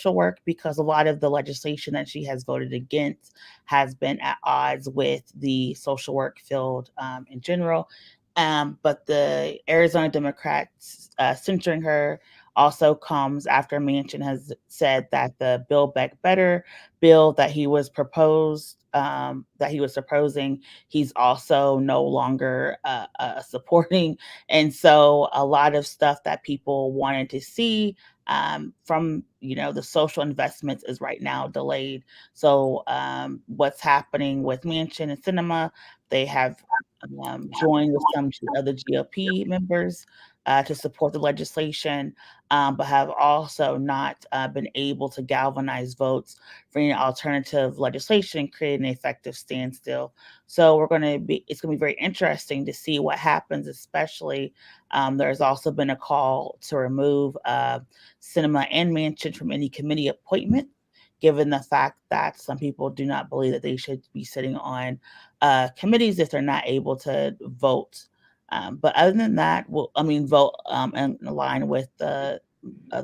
work because a lot of the legislation that she has voted against has been at odds with the social work field in general. But the Arizona Democrats censuring her also comes after Manchin has said that the Build Back Better bill that he was proposing, he's also no longer supporting. And so a lot of stuff that people wanted to see from the social investments is right now delayed. So what's happening with Manchin and Cinema? They have joined with some other GOP members to support the legislation, but have also not been able to galvanize votes for any alternative legislation, create an effective standstill. So it's going to be very interesting to see what happens, especially there's also been a call to remove Cinema and Manchin from any committee appointment, given the fact that some people do not believe that they should be sitting on committees if they're not able to vote. But other than that, vote in line with the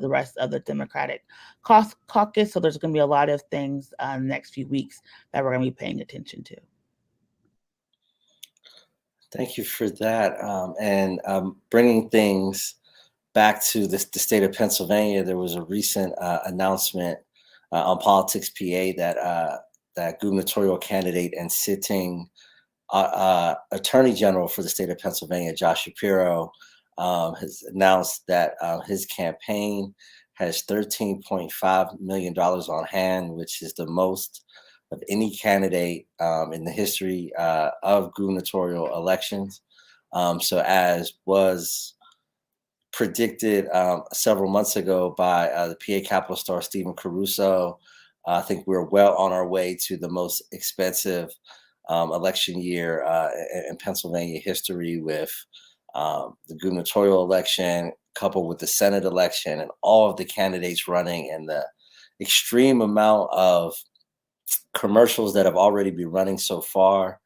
rest of the Democratic caucus. So there's going to be a lot of things in the next few weeks that we're going to be paying attention to. Thank you for that. And bringing things back to the state of Pennsylvania, there was a recent announcement on Politics PA that gubernatorial candidate and sitting Attorney General for the state of Pennsylvania, Josh Shapiro, has announced that his campaign has $13.5 million on hand, which is the most of any candidate in the history of gubernatorial elections. So as was predicted several months ago by the PA Capitol star Stephen Caruso, I think we're well on our way to the most expensive election year in Pennsylvania history, with the gubernatorial election coupled with the Senate election and all of the candidates running, and the extreme amount of commercials that have already been running so far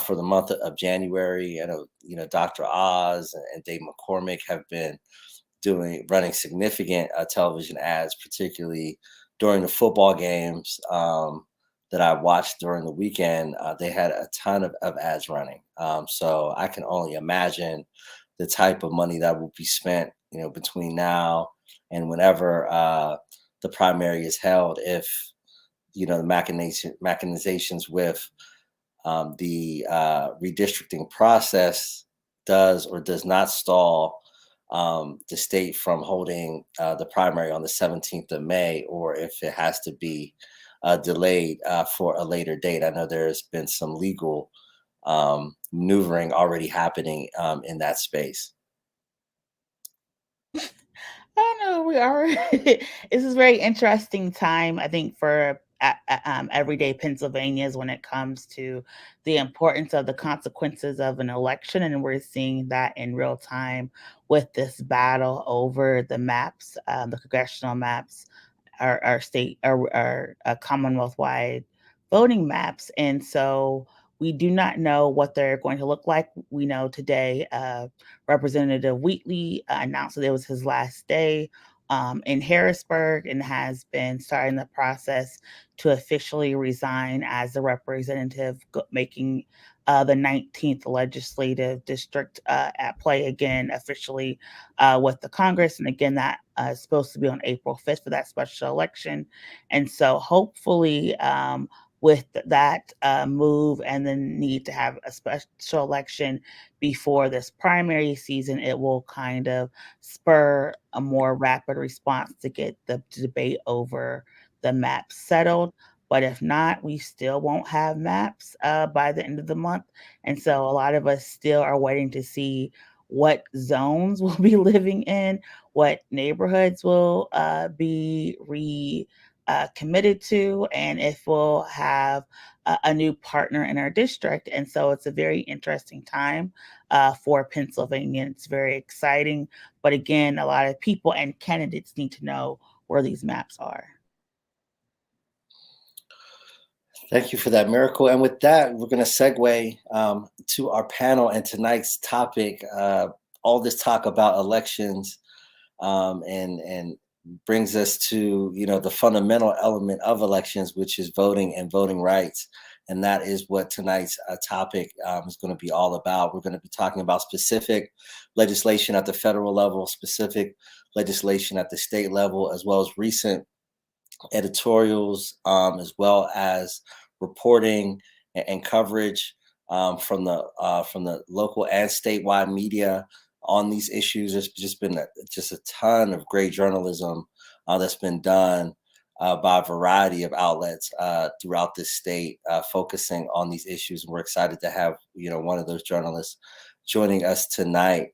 for the month of January. I know, Dr. Oz and Dave McCormick have been running significant television ads, particularly during the football games that I watched during the weekend. They had a ton of ads running. So I can only imagine the type of money that will be spent, between now and whenever the primary is held, if the machinations with the redistricting process does or does not stall the state from holding the primary on the 17th of May, or if it has to be delayed for a later date. I know there's been some legal maneuvering already happening in that space. I know we are. This is a very interesting time, I think, for everyday Pennsylvanians when it comes to the importance of the consequences of an election. And we're seeing that in real time with this battle over the maps, the congressional maps, our state, our Commonwealth wide voting maps. And so we do not know what they're going to look like. We know today Representative Wheatley announced that it was his last day in Harrisburg, and has been starting the process to officially resign as the representative, making the 19th legislative district at play again officially with the Congress. And again, that is supposed to be on April 5th for that special election. And so hopefully, with that move and the need to have a special election before this primary season, it will kind of spur a more rapid response to get the debate over the maps settled. But if not, we still won't have maps by the end of the month. And so a lot of us still are waiting to see what zones we'll be living in, what neighborhoods will be committed to, and if we'll have a new partner in our district. And so it's a very interesting time for Pennsylvania. It's very exciting. But again, a lot of people and candidates need to know where these maps are. Thank you for that, Miracle. And with that, we're going to segue to our panel and tonight's topic. All this talk about elections and brings us to, the fundamental element of elections, which is voting and voting rights. And that is what tonight's topic is going to be all about. We're going to be talking about specific legislation at the federal level, specific legislation at the state level, as well as recent editorials, as well as reporting and coverage from the local and statewide media on these issues. There's just been just a ton of great journalism that's been done by a variety of outlets throughout this state, focusing on these issues. And we're excited to have one of those journalists joining us tonight.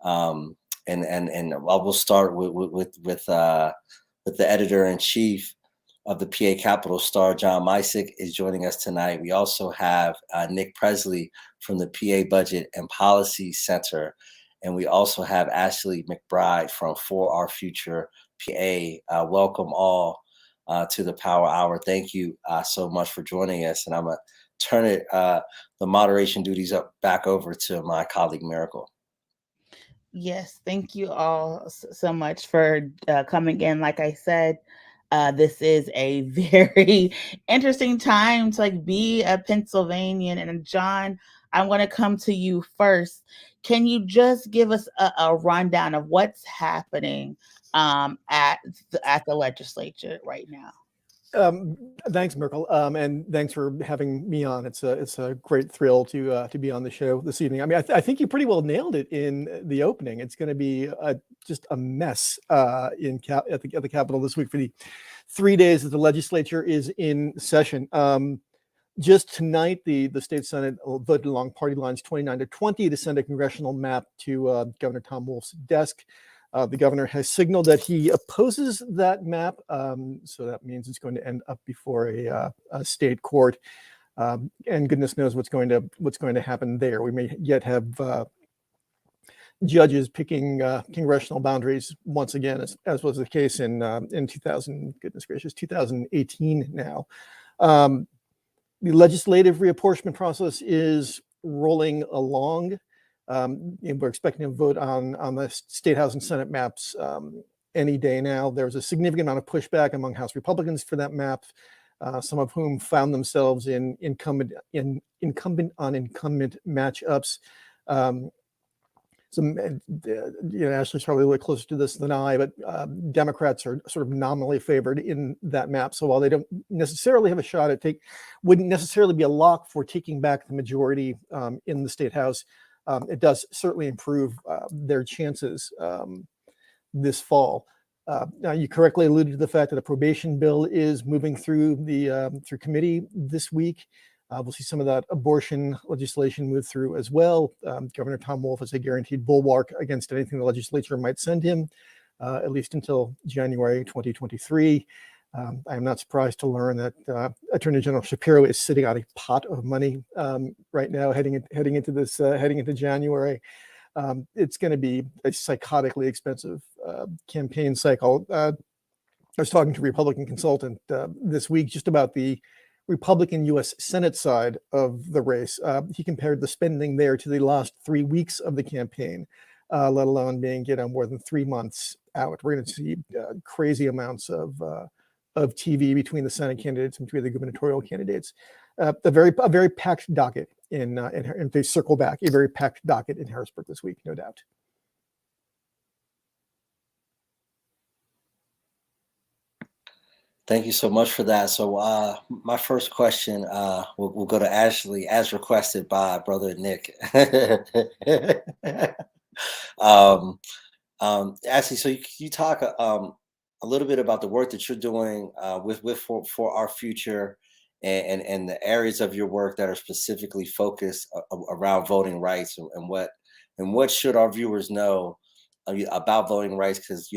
And we'll start with the editor in chief of the PA Capital Star, John Micek, is joining us tonight. We also have Nick Pressley from the PA Budget and Policy Center. And we also have Ashley McBride from For Our Future PA. Welcome all to the Power Hour. Thank you so much for joining us. And I'm going to turn the moderation duties back over to my colleague, Miracle. Yes, thank you all so much for coming in. Like I said, this is a very interesting time to be a Pennsylvanian. And John, I'm going to come to you first. Can you just give us a rundown of what's happening at the legislature right now? Thanks, Merkel, and thanks for having me on. It's a great thrill to be on the show this evening. I mean, I think you pretty well nailed it in the opening. It's going to be just a mess at the Capitol this week for the 3 days that the legislature is in session. Just tonight, the state Senate voted along party lines 29-20 to send a congressional map to Governor Tom Wolf's desk. The governor has signaled that he opposes that map, so that means it's going to end up before a state court, and goodness knows what's going to happen there. We may yet have judges picking congressional boundaries once again, as was the case in 2018 now. The legislative reapportionment process is rolling along. We're expecting a vote on the State House and Senate maps any day now. There was a significant amount of pushback among House Republicans for that map, some of whom found themselves in incumbent on incumbent matchups. Ashley's probably a little closer to this than I, but Democrats are sort of nominally favored in that map. So while they don't necessarily have a shot at wouldn't necessarily be a lock for taking back the majority in the State House, it does certainly improve their chances this fall. Now, you correctly alluded to the fact that a probation bill is moving through through committee this week. We'll see some of that abortion legislation move through as well. Governor Tom Wolf is a guaranteed bulwark against anything the legislature might send him, at least until January 2023. I am not surprised to learn that Attorney General Shapiro is sitting on a pot of money right now, heading into January. It's going to be a psychotically expensive campaign cycle. I was talking to a Republican consultant this week just about the Republican U.S. Senate side of the race. He compared the spending there to the last 3 weeks of the campaign, let alone being more than 3 months out. We're going to see crazy amounts of TV between the Senate candidates and between the gubernatorial candidates. A very packed docket in they circle back, a very packed docket in Harrisburg this week, no doubt. Thank you so much for that. So my first question will go to Ashley, as requested by Brother Nick. Ashley, so you talk a little bit about the work that you're doing with for Our Future, and the areas of your work that are specifically focused around voting rights, and what should our viewers know about voting rights, because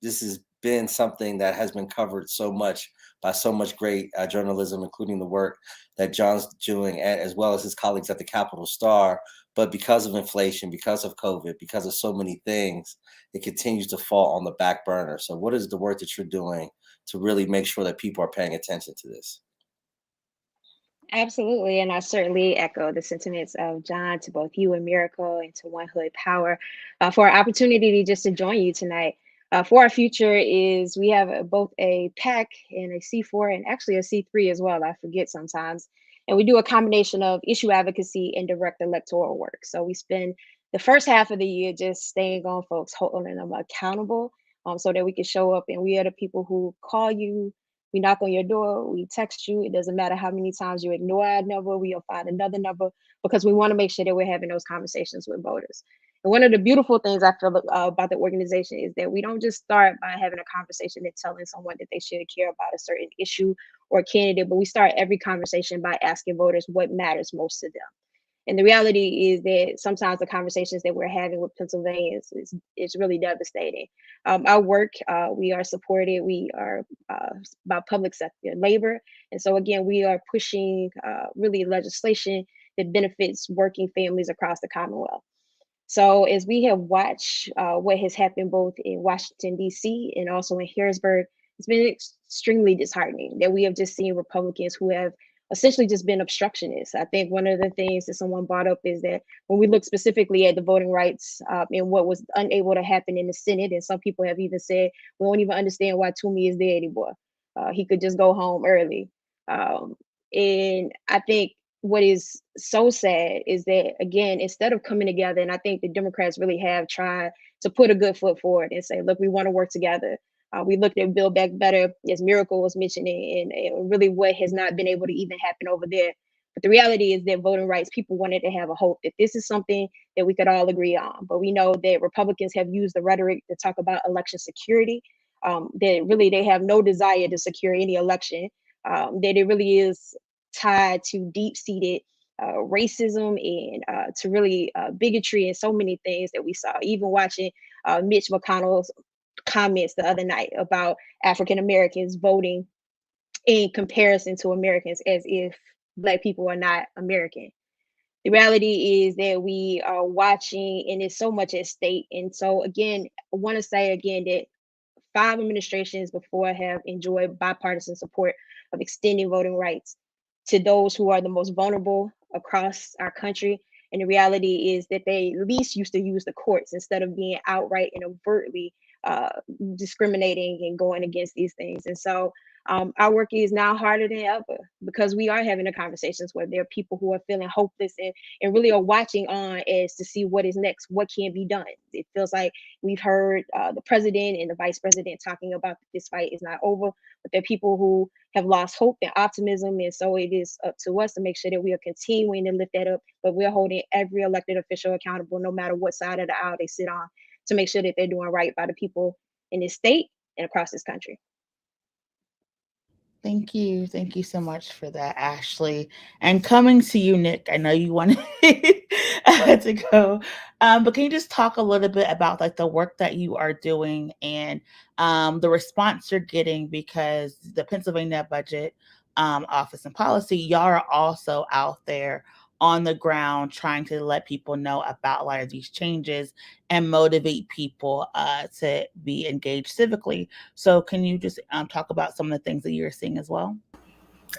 this has been something that has been covered so much by so much great journalism, including the work that John's doing, as well as his colleagues at the Capitol Star. But because of inflation, because of COVID, because of so many things, it continues to fall on the back burner. So what is the work that you're doing to really make sure that people are paying attention to this? Absolutely. And I certainly echo the sentiments of John, to both you and Miracle, and to One Hood Power for our opportunity just to join you tonight. For Our Future is we have both a PAC and a C4 and actually a C3 as well. I forget sometimes. And we do a combination of issue advocacy and direct electoral work. So we spend the first half of the year just staying on folks, holding them accountable, so that we can show up. And we are the people who call you, we knock on your door, we text you. It doesn't matter how many times you ignore our number, we'll find another number, because we want to make sure that we're having those conversations with voters. And one of the beautiful things I feel about the organization is that we don't just start by having a conversation and telling someone that they should care about a certain issue or candidate, but we start every conversation by asking voters what matters most to them. And the reality is that sometimes the conversations that we're having with Pennsylvanians is really devastating. Our work, we are supported, we are by public sector labor. And so again, we are pushing really legislation that benefits working families across the Commonwealth. So as we have watched what has happened both in Washington, D.C. and also in Harrisburg, it's been extremely disheartening that we have just seen Republicans who have essentially just been obstructionists. I think one of the things that someone brought up is that when we look specifically at the voting rights and what was unable to happen in the Senate, and some people have even said, we don't even understand why Toomey is there anymore. He could just go home early. And I think what is so sad is that, again, instead of coming together, and I think the Democrats really have tried to put a good foot forward and say, look, we want to work together. We looked at Build Back Better, as Miracle was mentioning, and really what has not been able to even happen over there. But the reality is that voting rights, people wanted to have a hope that this is something that we could all agree on. But we know that Republicans have used the rhetoric to talk about election security, that really they have no desire to secure any election, that it really is tied to deep-seated racism and to really bigotry and so many things that we saw. Even watching Mitch McConnell's comments the other night about African Americans voting in comparison to Americans, as if Black people are not American. The reality is that we are watching, and it's so much at stake. And so again, I want to say again that 5 administrations before have enjoyed bipartisan support of extending voting rights to those who are the most vulnerable across our country. And the reality is that they at least used to use the courts instead of being outright and overtly discriminating and going against these things. And so our work is now harder than ever because we are having the conversations where there are people who are feeling hopeless and really are watching on as to see what is next, what can be done. It feels like we've heard the president and the vice president talking about this fight is not over, but there are people who have lost hope and optimism. And so it is up to us to make sure that we are continuing to lift that up, but we're holding every elected official accountable, no matter what side of the aisle they sit on, to make sure that they're doing right by the people in this state and across this country. Thank you. Thank you so much for that, Ashley. And coming to you, Nick, I know you wanted to go, but can you just talk a little bit about like the work that you are doing and the response you're getting, because the Pennsylvania Budget Office and Policy, y'all are also out there on the ground trying to let people know about a lot of these changes and motivate people to be engaged civically. So can you just talk about some of the things that you're seeing as well?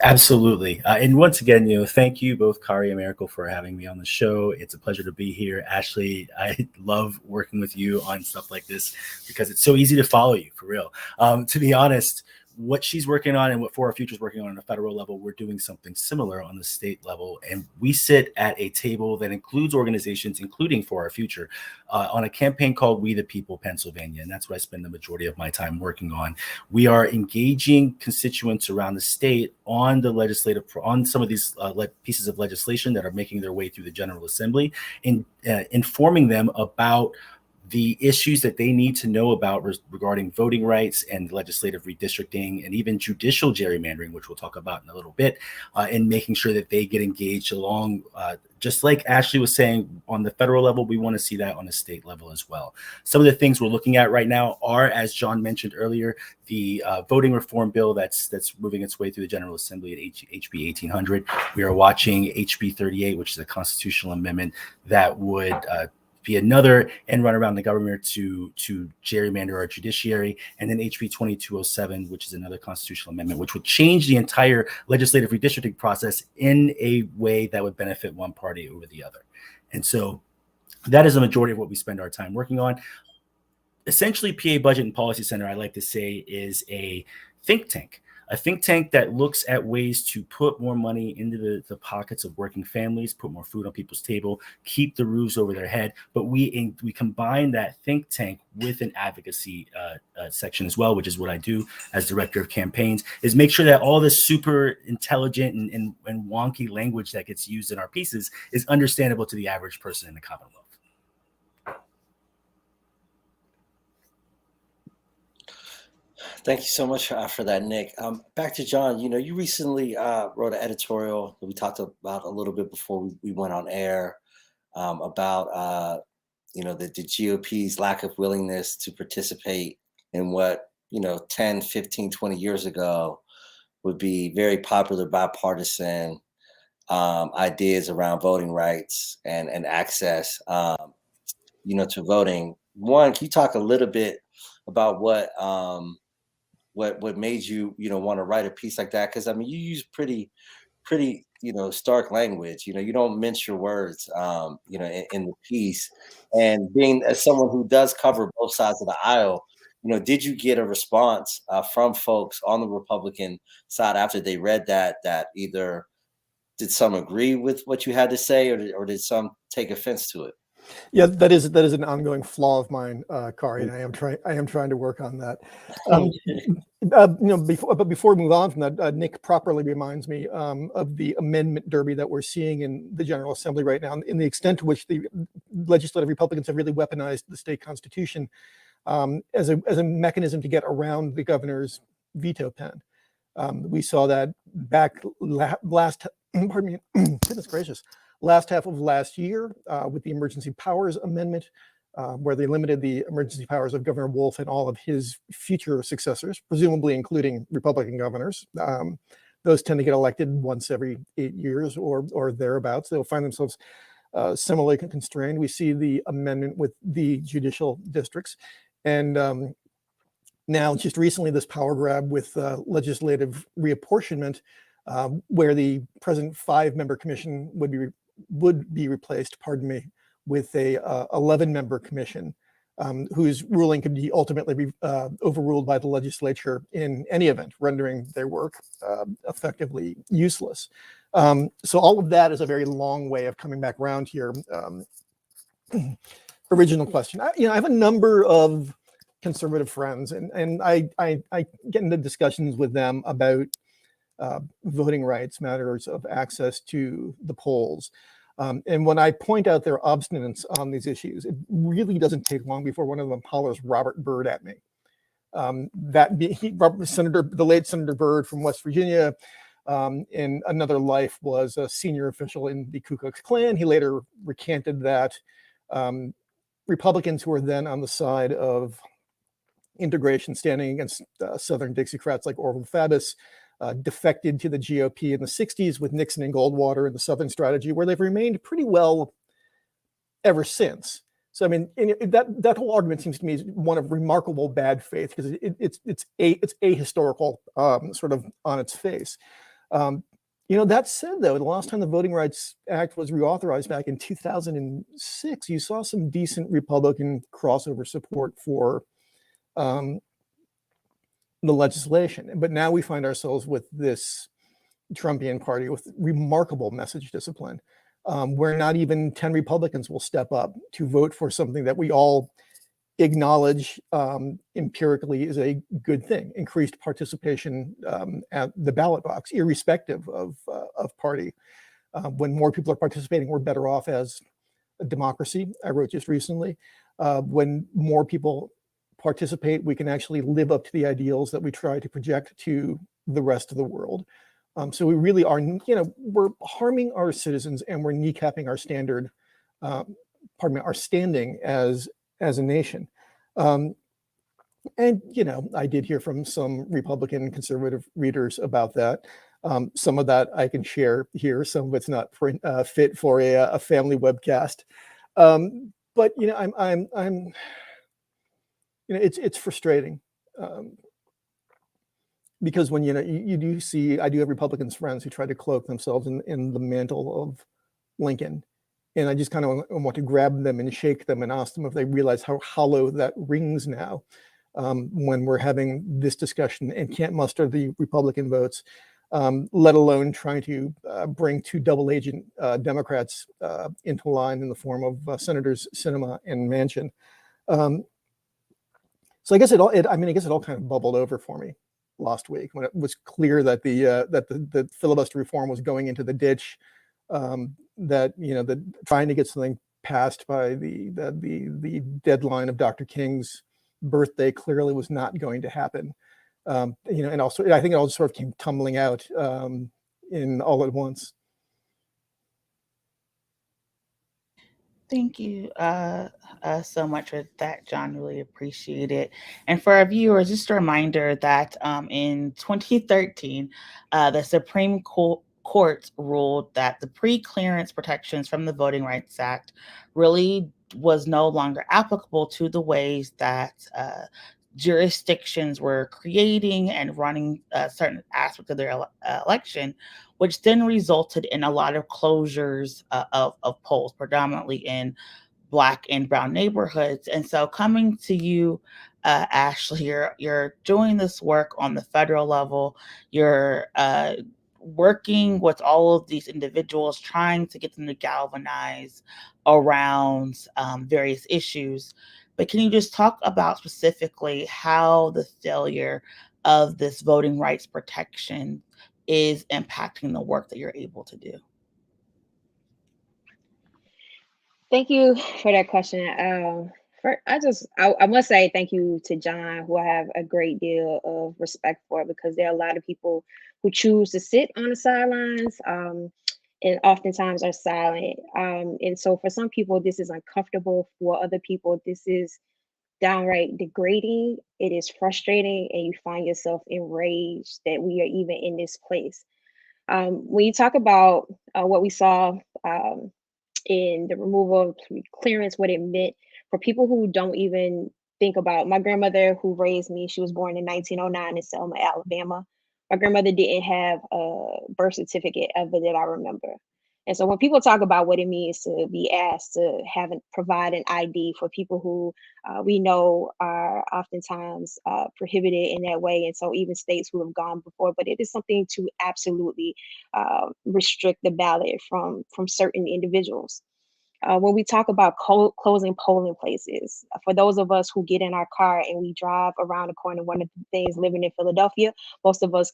Absolutely. And once again, thank you both, Kari and Miracle, for having me on the show. It's a pleasure to be here. Ashley, I love working with you on stuff like this because it's so easy to follow you, for real. To be honest, what she's working on and what For Our Future is working on a federal level, we're doing something similar on the state level. And we sit at a table that includes organizations, including For Our Future, on a campaign called We the People Pennsylvania. And that's what I spend the majority of my time working on. We are engaging constituents around the state on the legislative, on some of these pieces of legislation that are making their way through the General Assembly, and informing them about the issues that they need to know about regarding voting rights and legislative redistricting and even judicial gerrymandering, which we'll talk about in a little bit, and making sure that they get engaged along, just like Ashley was saying, on the federal level, we want to see that on the state level as well. Some of the things we're looking at right now are, as John mentioned earlier, the voting reform bill that's moving its way through the General Assembly at HB 1800. We are watching HB.58, which is a constitutional amendment that would be another end run around the government to gerrymander our judiciary, and then HB 2207, which is another constitutional amendment, which would change the entire legislative redistricting process in a way that would benefit one party over the other. And so that is a majority of what we spend our time working on. essentially PA Budget and Policy Center, I like to say, is a think tank. A think tank that looks at ways to put more money into the pockets of working families, put more food on people's table, keep the roofs over their head. But we combine that think tank with an advocacy section as well, which is what I do as director of campaigns, is make sure that all this super intelligent and wonky language that gets used in our pieces is understandable to the average person in the Commonwealth. Thank you so much for that, Nick. Back to John. You recently wrote an editorial that we talked about a little bit before we went on air about the GOP's lack of willingness to participate in what 10, 15, 20 years ago would be very popular bipartisan ideas around voting rights and access to voting. One, can you talk a little bit about what made you want to write a piece like that? Because I mean, you use pretty stark language. You don't mince your words in the piece. And being as someone who does cover both sides of the aisle, did you get a response from folks on the Republican side after they read that either did some agree with what you had to say, or did some take offense to it? Yeah, that is an ongoing flaw of mine, Kari, and I am trying to work on that. Before we move on from that, Nick properly reminds me of the amendment derby that we're seeing in the General Assembly right now, in the extent to which the legislative Republicans have really weaponized the state constitution as a mechanism to get around the governor's veto pen. We saw that back goodness gracious. Last half of last year with the Emergency Powers Amendment, where they limited the emergency powers of Governor Wolf and all of his future successors, presumably including Republican governors. Those tend to get elected once every 8 years or thereabouts. They'll find themselves similarly constrained. We see the amendment with the judicial districts. And now just recently this power grab with legislative reapportionment, where the present 5-member commission would be replaced, with a 11-member commission, whose ruling could be ultimately overruled by the legislature in any event, rendering their work effectively useless. So all of that is a very long way of coming back around here. Original question. I have a number of conservative friends, and I get into discussions with them about voting rights, matters of access to the polls. And when I point out their obstinance on these issues, it really doesn't take long before one of them hollers Robert Byrd at me. The late Senator Byrd from West Virginia, in another life was a senior official in the Ku Klux Klan. He later recanted that. Republicans who were then on the side of integration, standing against Southern Dixiecrats like Orville Faubus, defected to the GOP in the 60s with Nixon and Goldwater and the Southern Strategy, where they've remained pretty well ever since. So, I mean, that whole argument seems to me one of remarkable bad faith, because it's ahistorical sort of on its face. That said, though, the last time the Voting Rights Act was reauthorized back in 2006, you saw some decent Republican crossover support for the legislation. But now we find ourselves with this Trumpian party with remarkable message discipline, where not even 10 Republicans will step up to vote for something that we all acknowledge empirically is a good thing: increased participation at the ballot box, irrespective of party. When more people are participating, we're better off as a democracy. I wrote just recently, when more people participate, we can actually live up to the ideals that we try to project to the rest of the world. So we really are, we're harming our citizens, and we're kneecapping our our standing as a nation. And, I did hear from some Republican conservative readers about that. Some of that I can share here. Some of it's not fit for a family webcast. But, it's frustrating, because when you do see, I do have Republicans friends who try to cloak themselves in the mantle of Lincoln And I just kind of want to grab them and shake them and ask them if they realize how hollow that rings now, when we're having this discussion and can't muster the Republican votes, let alone trying to bring two double agent Democrats into line in the form of Senators Sinema and Manchin. So I guess it all kind of bubbled over for me last week when it was clear that the filibuster reform was going into the ditch. That trying to get something passed by the deadline of Dr. King's birthday clearly was not going to happen. And also I think it all sort of came tumbling out in all at once. Thank you so much for that, John. Really appreciate it. And for our viewers, just a reminder that in 2013, the Supreme Court ruled that the pre-clearance protections from the Voting Rights Act really was no longer applicable to the ways that jurisdictions were creating and running certain aspects of their election, which then resulted in a lot of closures of polls, predominantly in Black and brown neighborhoods. And so coming to you, Ashley, you're doing this work on the federal level. You're working with all of these individuals, trying to get them to galvanize around various issues. But can you just talk about specifically how the failure of this voting rights protection is impacting the work that you're able to do? Thank you for that question. I must say thank you to John, who I have a great deal of respect for, because there are a lot of people who choose to sit on the sidelines, and oftentimes are silent. And so for some people, this is uncomfortable. For other people, this is downright degrading. It is frustrating, and you find yourself enraged that we are even in this place. When you talk about what we saw in the removal of clearance, what it meant for people who don't even think about my grandmother who raised me. She was born in 1909 in Selma, Alabama. My grandmother didn't have a birth certificate ever that I remember. And so when people talk about what it means to be asked to provide an ID for people who we know are oftentimes prohibited in that way, and so even states who have gone before, but it is something to absolutely restrict the ballot from certain individuals. When we talk about closing polling places, for those of us who get in our car and we drive around the corner, one of the things living in Philadelphia, most of us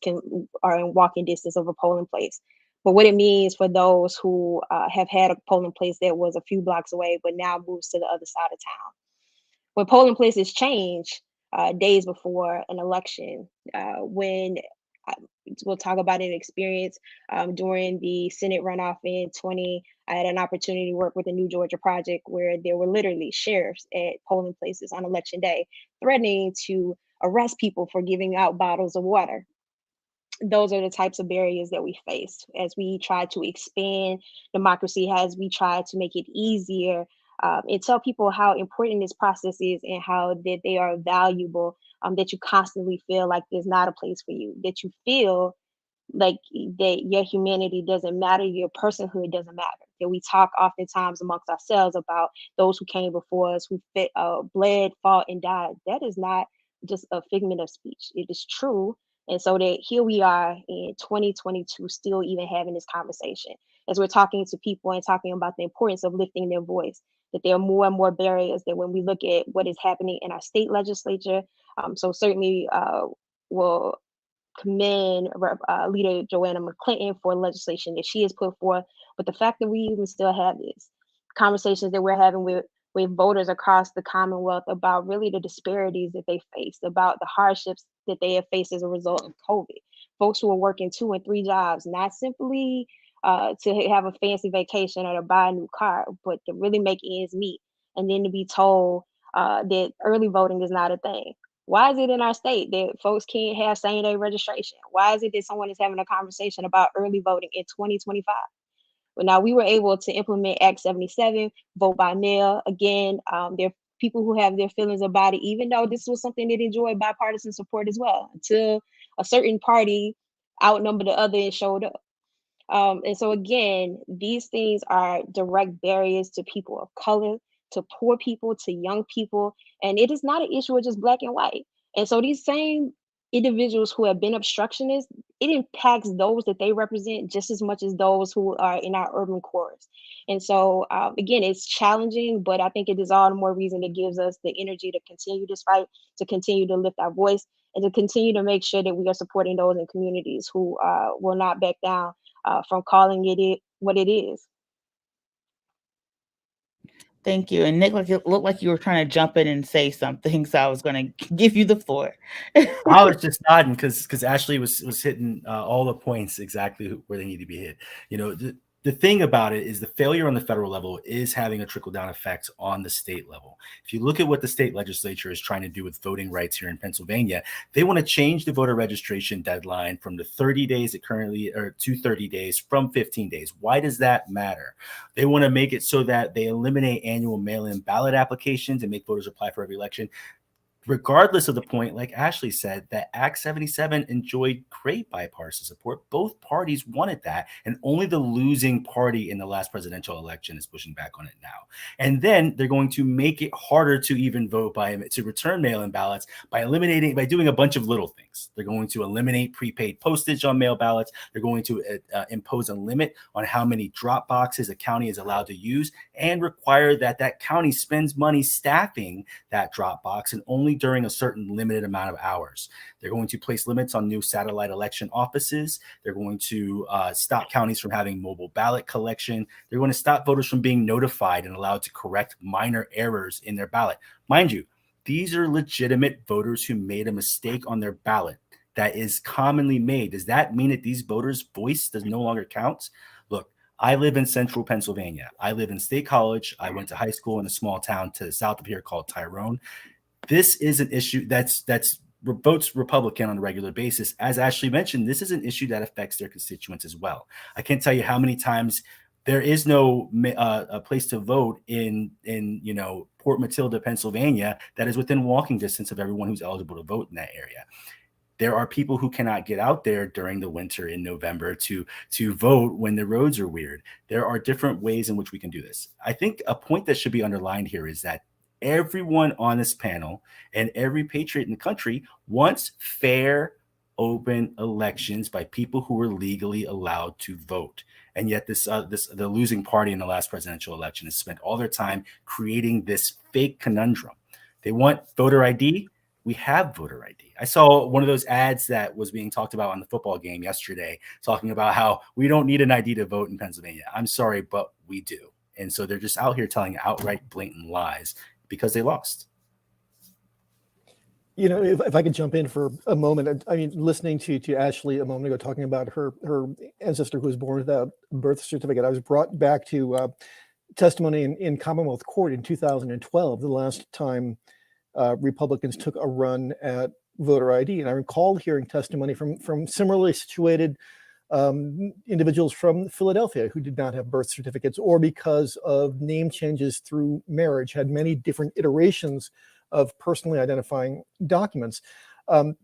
are in walking distance of a polling place. But what it means for those who have had a polling place that was a few blocks away, but now moves to the other side of town. When polling places change days before an election, when we'll talk about an experience during the Senate runoff in 20. I had an opportunity to work with the New Georgia Project, where there were literally sheriffs at polling places on election day threatening to arrest people for giving out bottles of water. Those are the types of barriers that we face as we try to expand democracy, as we try to make it easier, and tell people how important this process is and how that they are valuable, that you constantly feel like there's not a place for you, that you feel like that your humanity doesn't matter, your personhood doesn't matter. That we talk oftentimes amongst ourselves about those who came before us, who bled, fought, and died. That is not just a figment of speech. It is true. And so that here we are in 2022, still even having this conversation as we're talking to people and talking about the importance of lifting their voice. That there are more and more barriers. That when we look at what is happening in our state legislature, so certainly will commend Leader Joanna McClinton for legislation that she has put forth. But the fact that we even still have these conversations that we're having with voters across the Commonwealth about really the disparities that they face, about the hardships that they have faced as a result of COVID. Folks who are working 2 and 3 jobs, not simply to have a fancy vacation or to buy a new car, but to really make ends meet. And then to be told that early voting is not a thing. Why is it in our state that folks can't have same-day registration? Why is it that someone is having a conversation about early voting in 2025? Well, now we were able to implement Act 77, vote by mail. Again, there are people who have their feelings about it, even though this was something that enjoyed bipartisan support as well, until a certain party outnumbered the other and showed up. And so again, these things are direct barriers to people of color, to poor people, to young people, and it is not an issue of just black and white. And so these same individuals who have been obstructionists, it impacts those that they represent just as much as those who are in our urban cores. And so again, it's challenging, but I think it is all the more reason it gives us the energy to continue this fight, to continue to lift our voice, and to continue to make sure that we are supporting those in communities who will not back down from calling it what it is. Thank you. And Nick, like it looked like you were trying to jump in and say something, so I was going to give you the floor. I was just nodding because Ashley was hitting all the points exactly where they need to be hit. You know, the thing about it is the failure on the federal level is having a trickle down effect on the state level. If you look at what the state legislature is trying to do with voting rights here in Pennsylvania, they want to change the voter registration deadline from the 30 days it currently or to 30 days from 15 days. Why does that matter? They want to make it so that they eliminate annual mail-in ballot applications and make voters apply for every election. Regardless of the point, like Ashley said, that Act 77 enjoyed great bipartisan support. Both parties wanted that, and only the losing party in the last presidential election is pushing back on it now. And then they're going to make it harder to even vote to return mail-in ballots by doing a bunch of little things. They're going to eliminate prepaid postage on mail ballots. They're going to impose a limit on how many drop boxes a county is allowed to use, and require that county spends money staffing that drop box and only during a certain limited amount of hours. They're going to place limits on new satellite election offices. They're going to stop counties from having mobile ballot collection. They're going to stop voters from being notified and allowed to correct minor errors in their ballot. Mind you, these are legitimate voters who made a mistake on their ballot that is commonly made. Does that mean that these voters' voice does no longer count? Look, I live in central Pennsylvania. I live in State College. I went to high school in a small town to the south of here called Tyrone. This is an issue that's votes Republican on a regular basis. As Ashley mentioned, this is an issue that affects their constituents as well. I can't tell you how many times there is no a place to vote in Port Matilda, Pennsylvania, that is within walking distance of everyone who's eligible to vote in that area. There are people who cannot get out there during the winter in November to vote when the roads are weird. There are different ways in which we can do this. I think a point that should be underlined here is that everyone on this panel and every patriot in the country wants fair, open elections by people who are legally allowed to vote. And yet the losing party in the last presidential election has spent all their time creating this fake conundrum. They want voter ID. We have voter ID. I saw one of those ads that was being talked about on the football game yesterday, talking about how we don't need an ID to vote in Pennsylvania. I'm sorry, but we do. And so they're just out here telling outright blatant lies because they lost. You know, if I could jump in for a moment, I mean, listening to Ashley a moment ago talking about her ancestor who was born without a birth certificate, I was brought back to testimony in Commonwealth Court in 2012, the last time Republicans took a run at voter ID. And I recall hearing testimony from similarly situated individuals from Philadelphia who did not have birth certificates, or because of name changes through marriage, had many different iterations of personally identifying documents. And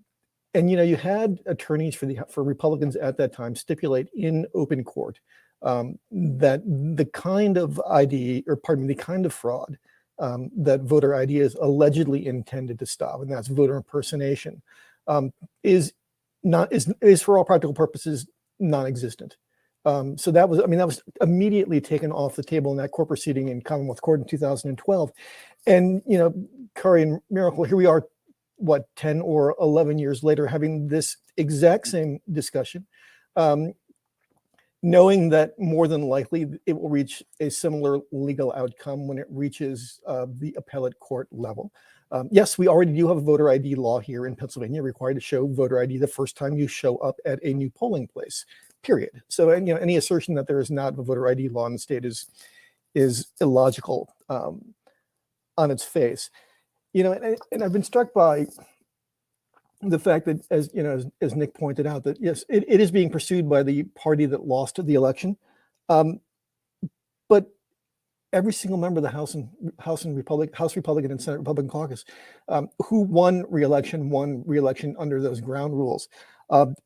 you had attorneys for Republicans at that time stipulate in open court that the kind of ID, or pardon me, the kind of fraud that voter ID is allegedly intended to stop, and that's voter impersonation, is for all practical purposes non-existent. So that was immediately taken off the table in that court proceeding in Commonwealth Court in 2012. And Kari and Miracle, here we are, 10 or 11 years later, having this exact same discussion, knowing that more than likely it will reach a similar legal outcome when it reaches the appellate court level. Yes, we already do have a voter ID law here in Pennsylvania, required to show voter ID the first time you show up at a new polling place, period. So, any assertion that there is not a voter ID law in the state is illogical on its face. And I've been struck by the fact that, as Nick pointed out, that yes, it is being pursued by the party that lost the election, but every single member of the House Republican and Senate Republican caucus who won re-election under those ground rules,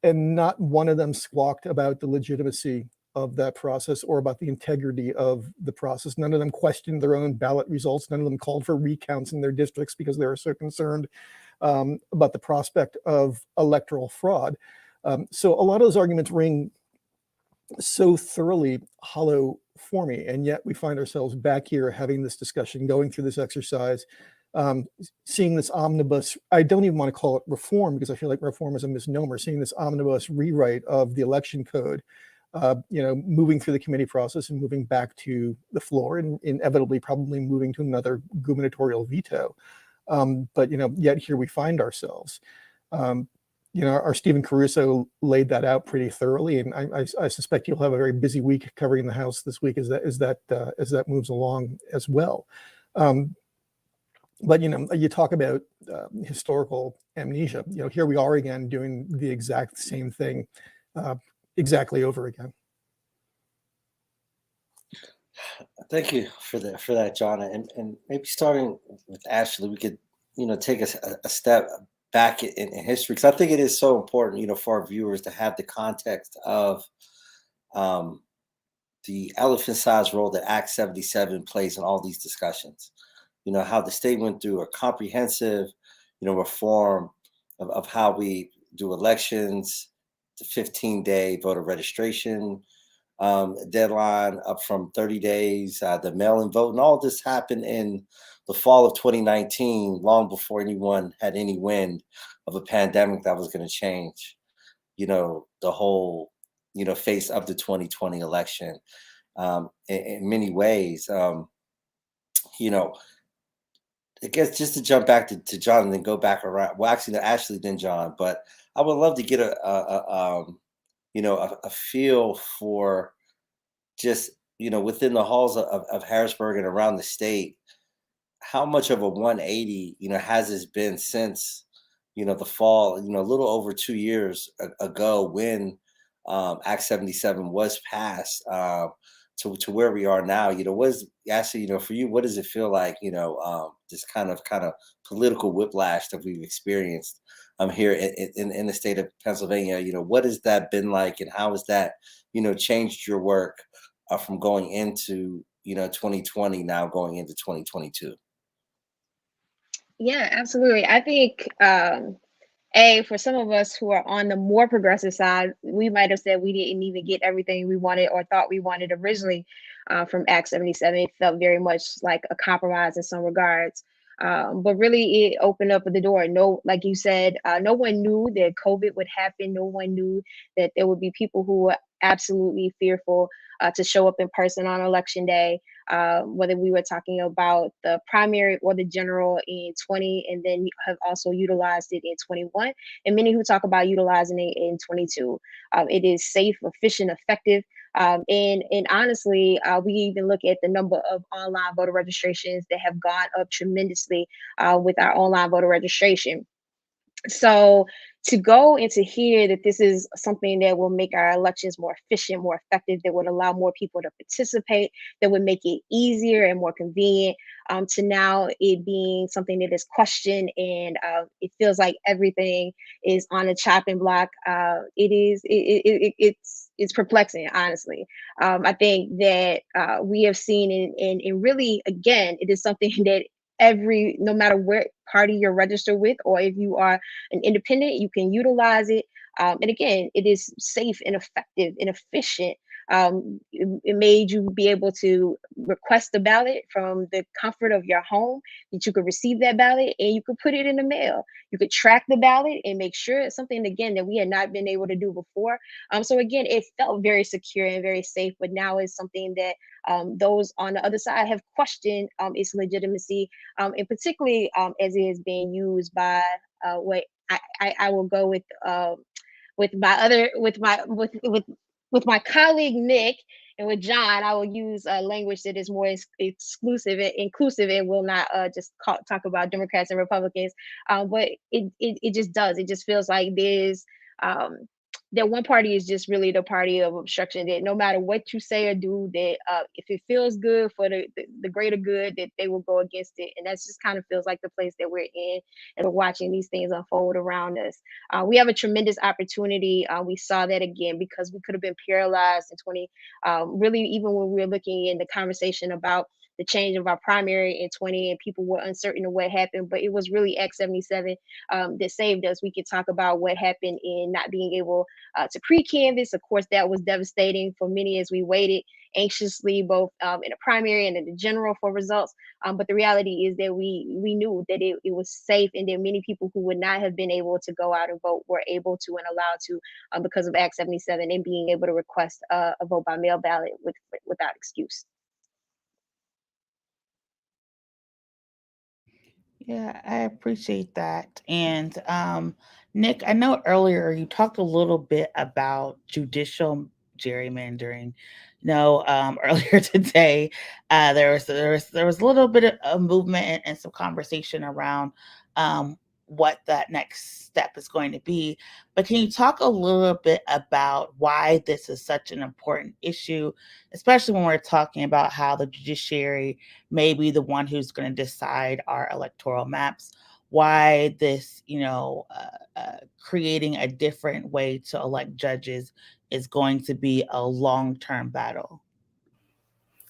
and not one of them squawked about the legitimacy of that process or about the integrity of the process. None of them questioned their own ballot results. None of them called for recounts in their districts because they were so concerned about the prospect of electoral fraud. So a lot of those arguments ring so thoroughly hollow for me, and yet we find ourselves back here having this discussion, going through this exercise, seeing this omnibus, I don't even want to call it reform because I feel like reform is a misnomer, seeing this omnibus rewrite of the election code, moving through the committee process and moving back to the floor and inevitably probably moving to another gubernatorial veto. But yet here we find ourselves. Our Stephen Caruso laid that out pretty thoroughly, and I suspect you'll have a very busy week covering the House this week as that moves along as well. But you talk about historical amnesia. Here we are again doing the exact same thing, exactly over again. Thank you for that, John. And maybe starting with Ashley, we could take a step back in history, because I think it is so important, for our viewers to have the context of the elephant-sized role that Act 77 plays in all these discussions. How the state went through a comprehensive, reform of how we do elections, the 15-day voter registration deadline up from 30 days, the mail-in vote, and all this happened in the fall of 2019, long before anyone had any wind of a pandemic that was going to change, the whole, face of the 2020 election. In many ways, I guess just to jump back to John and then go back around. Well, actually, no, Ashley, then John. But I would love to get a feel for just within the halls of Harrisburg and around the state, how much of a 180 has this been since the fall, a little over 2 years ago when Act 77 was passed to where we are now. Actually, for you, what does it feel like, this kind of political whiplash that we've experienced here in the state of Pennsylvania? What has that been like, and how has that changed your work from going into 2020 now going into 2022? Yeah, absolutely. I think for some of us who are on the more progressive side, we might have said we didn't even get everything we wanted or thought we wanted originally from Act 77. It felt very much like a compromise in some regards. But really, it opened up the door. No, like you said, no one knew that COVID would happen. No one knew that there would be people who were absolutely fearful to show up in person on election day. Whether we were talking about the primary or the general in 20, and then have also utilized it in 21, and many who talk about utilizing it in 22. It is safe, efficient, effective. And honestly, we even look at the number of online voter registrations that have gone up tremendously with our online voter registration. So to go and to hear that this is something that will make our elections more efficient, more effective, that would allow more people to participate, that would make it easier and more convenient, to now it being something that is questioned and it feels like everything is on a chopping block. It's perplexing, honestly. I think that we have seen and really, again, it is something that no matter what party you're registered with, or if you are an independent, you can utilize it. And again, it is safe and effective and efficient. It made you be able to request the ballot from the comfort of your home, that you could receive that ballot and you could put it in the mail. You could track the ballot and make sure it's something, again, that we had not been able to do before. So again, it felt very secure and very safe, but now it's something that those on the other side have questioned its legitimacy, and particularly as it is being used by what I will go with my colleague Nick, and with John, I will use language that is more exclusive and inclusive, and will not just talk about Democrats and Republicans. But it just does. It just feels like there's that one party is just really the party of obstruction, that no matter what you say or do, that if it feels good for the greater good, that they will go against it. And that's just kind of feels like the place that we're in, and we're watching these things unfold around us. We have a tremendous opportunity. We saw that again because we could have been paralyzed in 20, really, even when we were looking in the conversation about the change of our primary in 20, and people were uncertain of what happened, but it was really Act 77 that saved us. We could talk about what happened in not being able to pre-canvass. Of course, that was devastating for many as we waited anxiously, both in the primary and in the general, for results. But the reality is that we knew that it was safe, and that many people who would not have been able to go out and vote were able to and allowed to, because of Act 77 and being able to request a vote by mail ballot without excuse. Yeah, I appreciate that. And Nick, I know earlier you talked a little bit about judicial gerrymandering. Earlier today, there was a little bit of a movement and some conversation around what that next step is going to be. But can you talk a little bit about why this is such an important issue, especially when we're talking about how the judiciary may be the one who's going to decide our electoral maps? Why this, creating a different way to elect judges is going to be a long-term battle.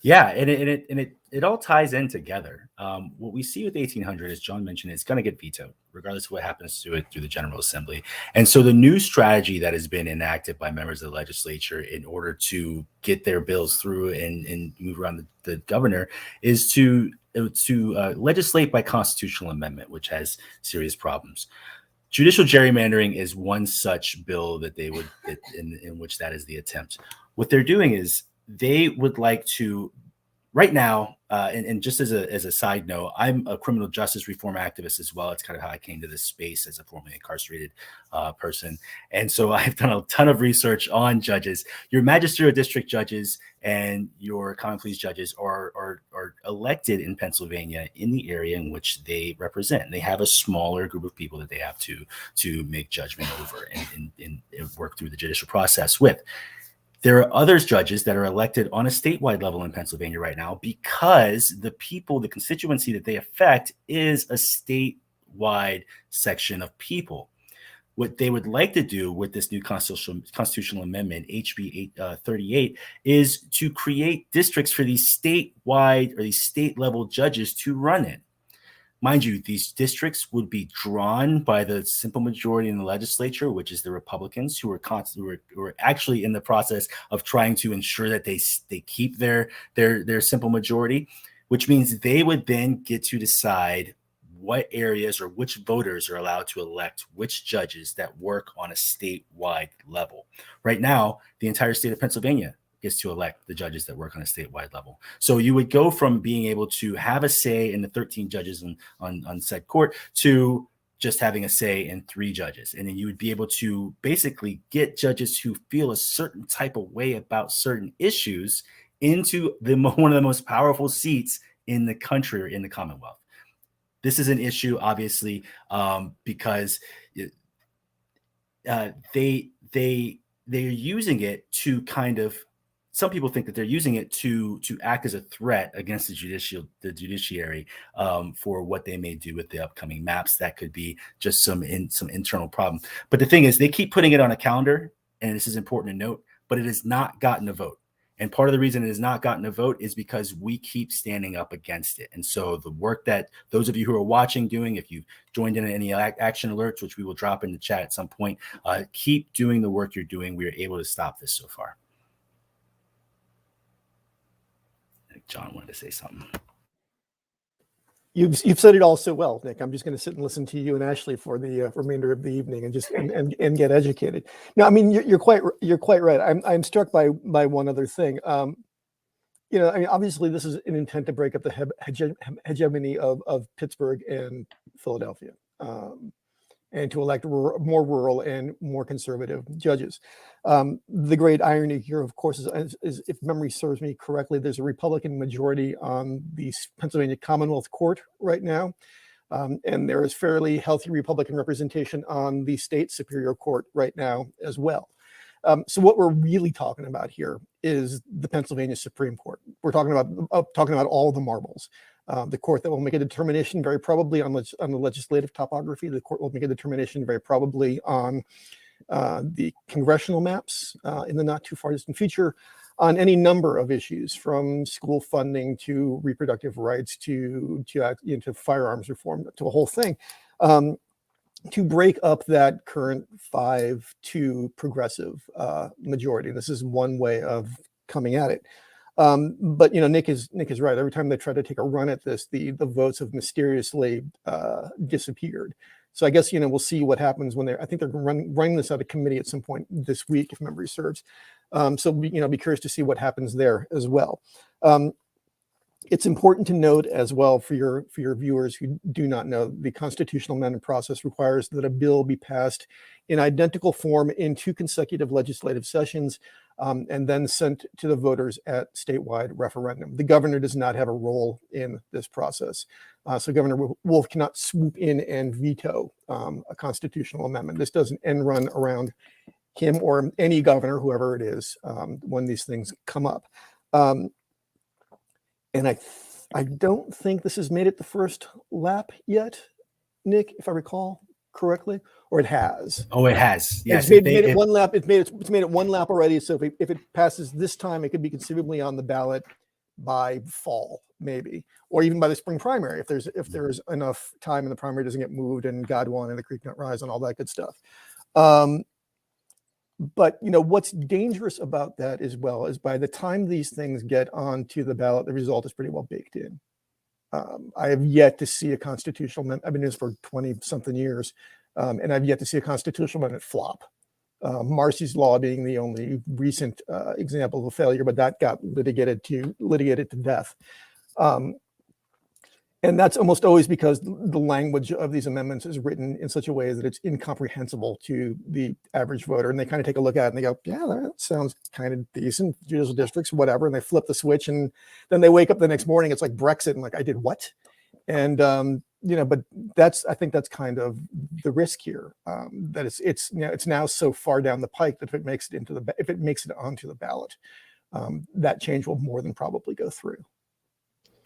Yeah, and it all ties in together. What we see with 1800, as John mentioned, is going to get vetoed, regardless of what happens to it through the General Assembly. And so the new strategy that has been enacted by members of the legislature in order to get their bills through and move around the governor is to legislate by constitutional amendment, which has serious problems. Judicial gerrymandering is one such bill that they would, in which that is the attempt. What they're doing is they would like to, right now, and just as a side note, I'm a criminal justice reform activist as well. It's kind of how I came to this space as a formerly incarcerated person. And so I've done a ton of research on judges. Your magisterial district judges and your common pleas judges are elected in Pennsylvania in the area in which they represent. They have a smaller group of people that they have to make judgment over and work through the judicial process with. There are other judges that are elected on a statewide level in Pennsylvania right now because the people, the constituency that they affect is a statewide section of people. What they would like to do with this new constitutional amendment, Ep.58, is to create districts for these statewide or these state level judges to run in. Mind you, these districts would be drawn by the simple majority in the legislature, which is the Republicans, who are actually in the process of trying to ensure that they keep their simple majority, which means they would then get to decide what areas or which voters are allowed to elect which judges that work on a statewide level. Right now, the entire state of Pennsylvania gets to elect the judges that work on a statewide level. So you would go from being able to have a say in the 13 judges on said court to just having a say in 3 judges. And then you would be able to basically get judges who feel a certain type of way about certain issues into one of the most powerful seats in the country or in the Commonwealth. This is an issue, obviously, because they're using it to kind of, some people think that they're using it to act as a threat against the judiciary for what they may do with the upcoming maps. That could be just some internal problem. But the thing is, they keep putting it on a calendar, and this is important to note, but it has not gotten a vote. And part of the reason it has not gotten a vote is because we keep standing up against it. And so the work that those of you who are watching doing, if you've joined in any action alerts, which we will drop in the chat at some point, keep doing the work you're doing. We are able to stop this so far. John wanted to say something. You've said it all so well, Nick. I'm just going to sit and listen to you and Ashley for the remainder of the evening and just and get educated. No, I mean you're quite right. I'm struck by one other thing. I mean, obviously this is an intent to break up the hegemony of Pittsburgh and Philadelphia, and to elect more rural and more conservative judges. The great irony here, of course, is if memory serves me correctly, there's a Republican majority on the Pennsylvania Commonwealth Court right now. And there is fairly healthy Republican representation on the state Superior Court right now as well. So what we're really talking about here is the Pennsylvania Supreme Court. We're talking about all the marbles. The court that will make a determination very probably on the legislative topography. The court will make a determination very probably on the congressional maps in the not too far distant future, on any number of issues, from school funding to reproductive rights to firearms reform, to a whole thing, to break up that current 5-2 progressive majority. This is one way of coming at it. But Nick is right. Every time they try to take a run at this, the votes have mysteriously disappeared. So I guess we'll see what happens when I think they're running this out of committee at some point this week, if memory serves. So be curious to see what happens there as well. It's important to note as well for your viewers who do not know, the constitutional amendment process requires that a bill be passed in identical form in 2 consecutive legislative sessions, and then sent to the voters at statewide referendum. The governor does not have a role in this process. So Governor Wolf cannot swoop in and veto a constitutional amendment. This doesn't end run around him or any governor, whoever it is, when these things come up. And I don't think this has made it the first lap yet, Nick, if I recall correctly, or it has. Oh, it has. Yes, It's made it one lap. It's made it one lap already. So if it passes this time, it could be conceivably on the ballot by fall, maybe, or even by the spring primary, if there's enough time and the primary doesn't get moved and God won and the creek not rise and all that good stuff. But what's dangerous about that as well is by the time these things get onto the ballot, the result is pretty well baked in. I have yet to see a constitutional amendment. I've been doing this for 20-something years, and I've yet to see a constitutional amendment flop. Marcy's Law being the only recent example of a failure, but that got litigated to death. And that's almost always because the language of these amendments is written in such a way that it's incomprehensible to the average voter. And they kind of take a look at it and they go, yeah, that sounds kind of decent, judicial districts, whatever. And they flip the switch and then they wake up the next morning, it's like Brexit. And like, I did what? And, but I think that's kind of the risk here, that it's now so far down the pike that if it makes it onto the ballot, that change will more than probably go through.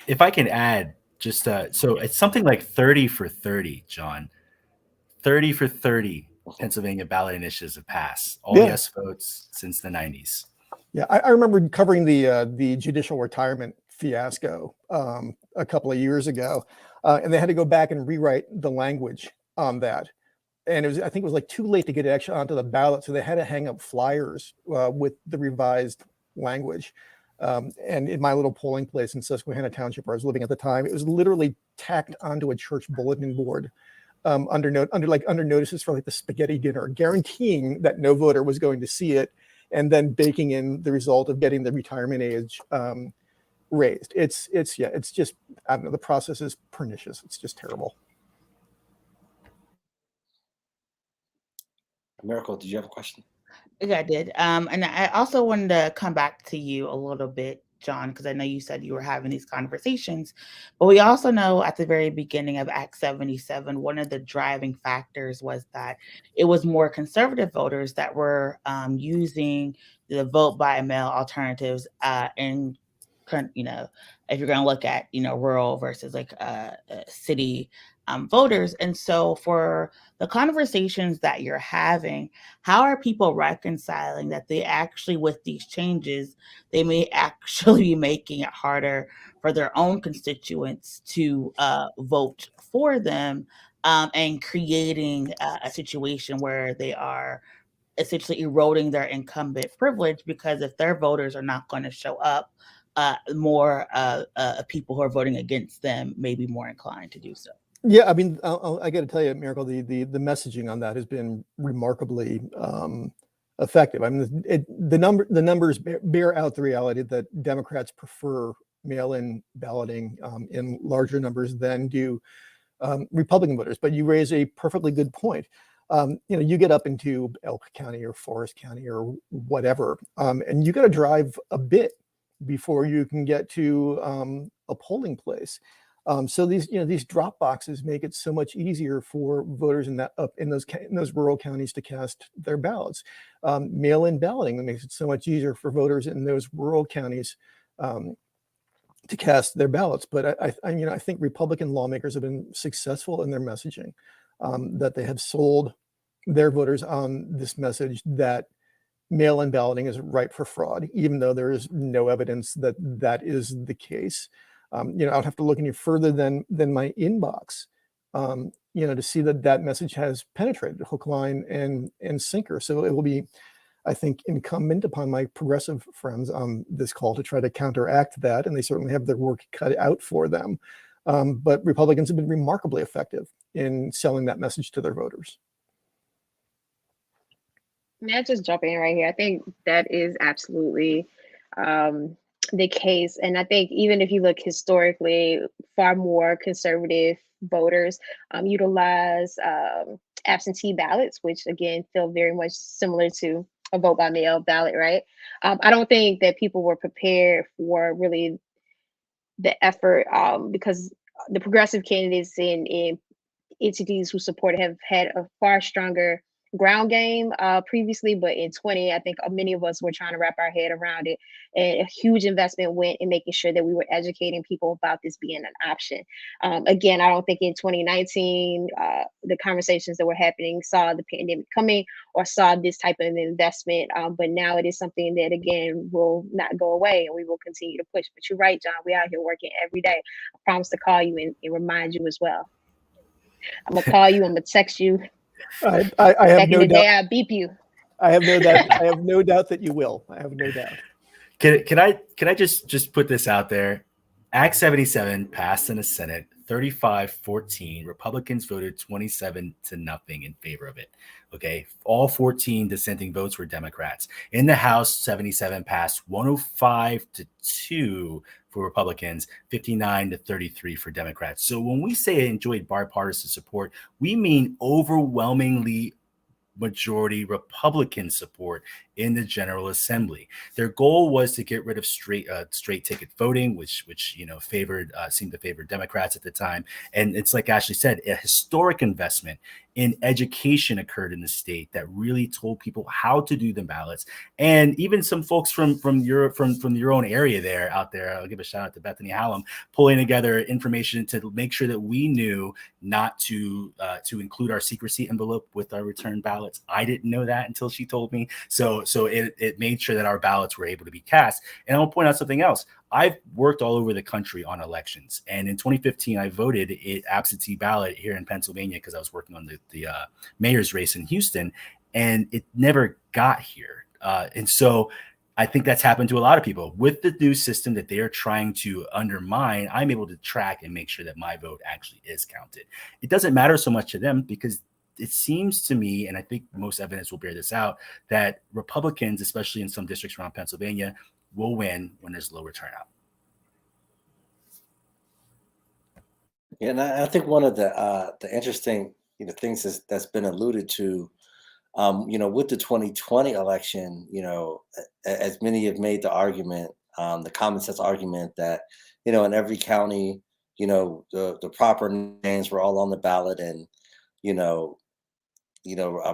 If I can add, so it's something like 30 for 30, John. 30 for 30 Pennsylvania ballot initiatives have passed. All yes votes since the 90s. Yeah, I remember covering the judicial retirement fiasco a couple of years ago, and they had to go back and rewrite the language on that. And I think it was like too late to get it actually onto the ballot, so they had to hang up flyers with the revised language. And in my little polling place in Susquehanna Township, where I was living at the time, it was literally tacked onto a church bulletin board under notices for like the spaghetti dinner, guaranteeing that no voter was going to see it, and then baking in the result of getting the retirement age raised. It's just, I don't know, the process is pernicious. It's just terrible. Miracle, did you have a question? Yeah, I did. And I also wanted to come back to you a little bit, John, because I know you said you were having these conversations, but we also know at the very beginning of Act 77, one of the driving factors was that it was more conservative voters that were using the vote by mail alternatives in, if you're going to look at, rural versus like city voters. And so for the conversations that you're having, how are people reconciling that they actually, with these changes, they may actually be making it harder for their own constituents to vote for them, and creating a situation where they are essentially eroding their incumbent privilege, because if their voters are not going to show up, more people who are voting against them may be more inclined to do so. Yeah, I mean, I got to tell you, Miracle, the messaging on that has been remarkably effective. I mean, the numbers bear out the reality that Democrats prefer mail-in balloting in larger numbers than do Republican voters. But you raise a perfectly good point. You get up into Elk County or Forest County or whatever, and you got to drive a bit before you can get to a polling place. So these drop boxes make it so much easier for voters in those rural counties to cast their ballots. Mail-in balloting makes it so much easier for voters in those rural counties to cast their ballots. But I think Republican lawmakers have been successful in their messaging, that they have sold their voters on this message that mail-in balloting is ripe for fraud, even though there is no evidence that that is the case. I don't have to look any further than my inbox, to see that message has penetrated hook, line, and sinker. So it will be, I think, incumbent upon my progressive friends on this call to try to counteract that, and they certainly have their work cut out for them. But Republicans have been remarkably effective in selling that message to their voters. May I just jump in right here? I think that is absolutely the case. And I think even if you look historically, far more conservative voters utilize absentee ballots, which again feel very much similar to a vote by mail ballot, right? I don't think that people were prepared for really the effort because the progressive candidates and entities who support it have had a far stronger ground game previously, but in 20, I think many of us were trying to wrap our head around it, and a huge investment went in making sure that we were educating people about this being an option. Again, I don't think in 2019 the conversations that were happening saw the pandemic coming or saw this type of investment, but now it is something that again will not go away, and we will continue to push. But you're right, John, we out here working every day. I promise to call you and remind you as well. I'm gonna call you. I'm gonna text you. I have Back in no the day, doubt. I beep you. I have no doubt. I have no doubt that you will. I have no doubt. Can I just put this out there? Act 77 passed in the Senate 35-14. Republicans voted 27-0 in favor of it. Okay. All 14 dissenting votes were Democrats. In the House, 77 passed 105-2 for Republicans, 59-33 for Democrats. So when we say it enjoyed bipartisan support, we mean overwhelmingly majority Republican support in the General Assembly. Their goal was to get rid of straight ticket voting, which seemed to favor Democrats at the time. And it's like Ashley said, a historic investment in education occurred in the state that really told people how to do the ballots. And even some folks from your own area there out there, I'll give a shout out to Bethany Hallam, pulling together information to make sure that we knew not to include our secrecy envelope with our return ballots. I didn't know that until she told me. So it made sure that our ballots were able to be cast. And I'll point out something else. I've worked all over the country on elections. And in 2015, I voted absentee ballot here in Pennsylvania because I was working on the mayor's race in Houston, and it never got here. And so I think that's happened to a lot of people. With the new system that they are trying to undermine, I'm able to track and make sure that my vote actually is counted. It doesn't matter so much to them because it seems to me, and I think most evidence will bear this out, that Republicans, especially in some districts around Pennsylvania, will win when there's lower turnout. Yeah, and I think one of the interesting things that's been alluded to, with the 2020 election, as many have made the argument, the common sense argument that in every county, the proper names were all on the ballot, and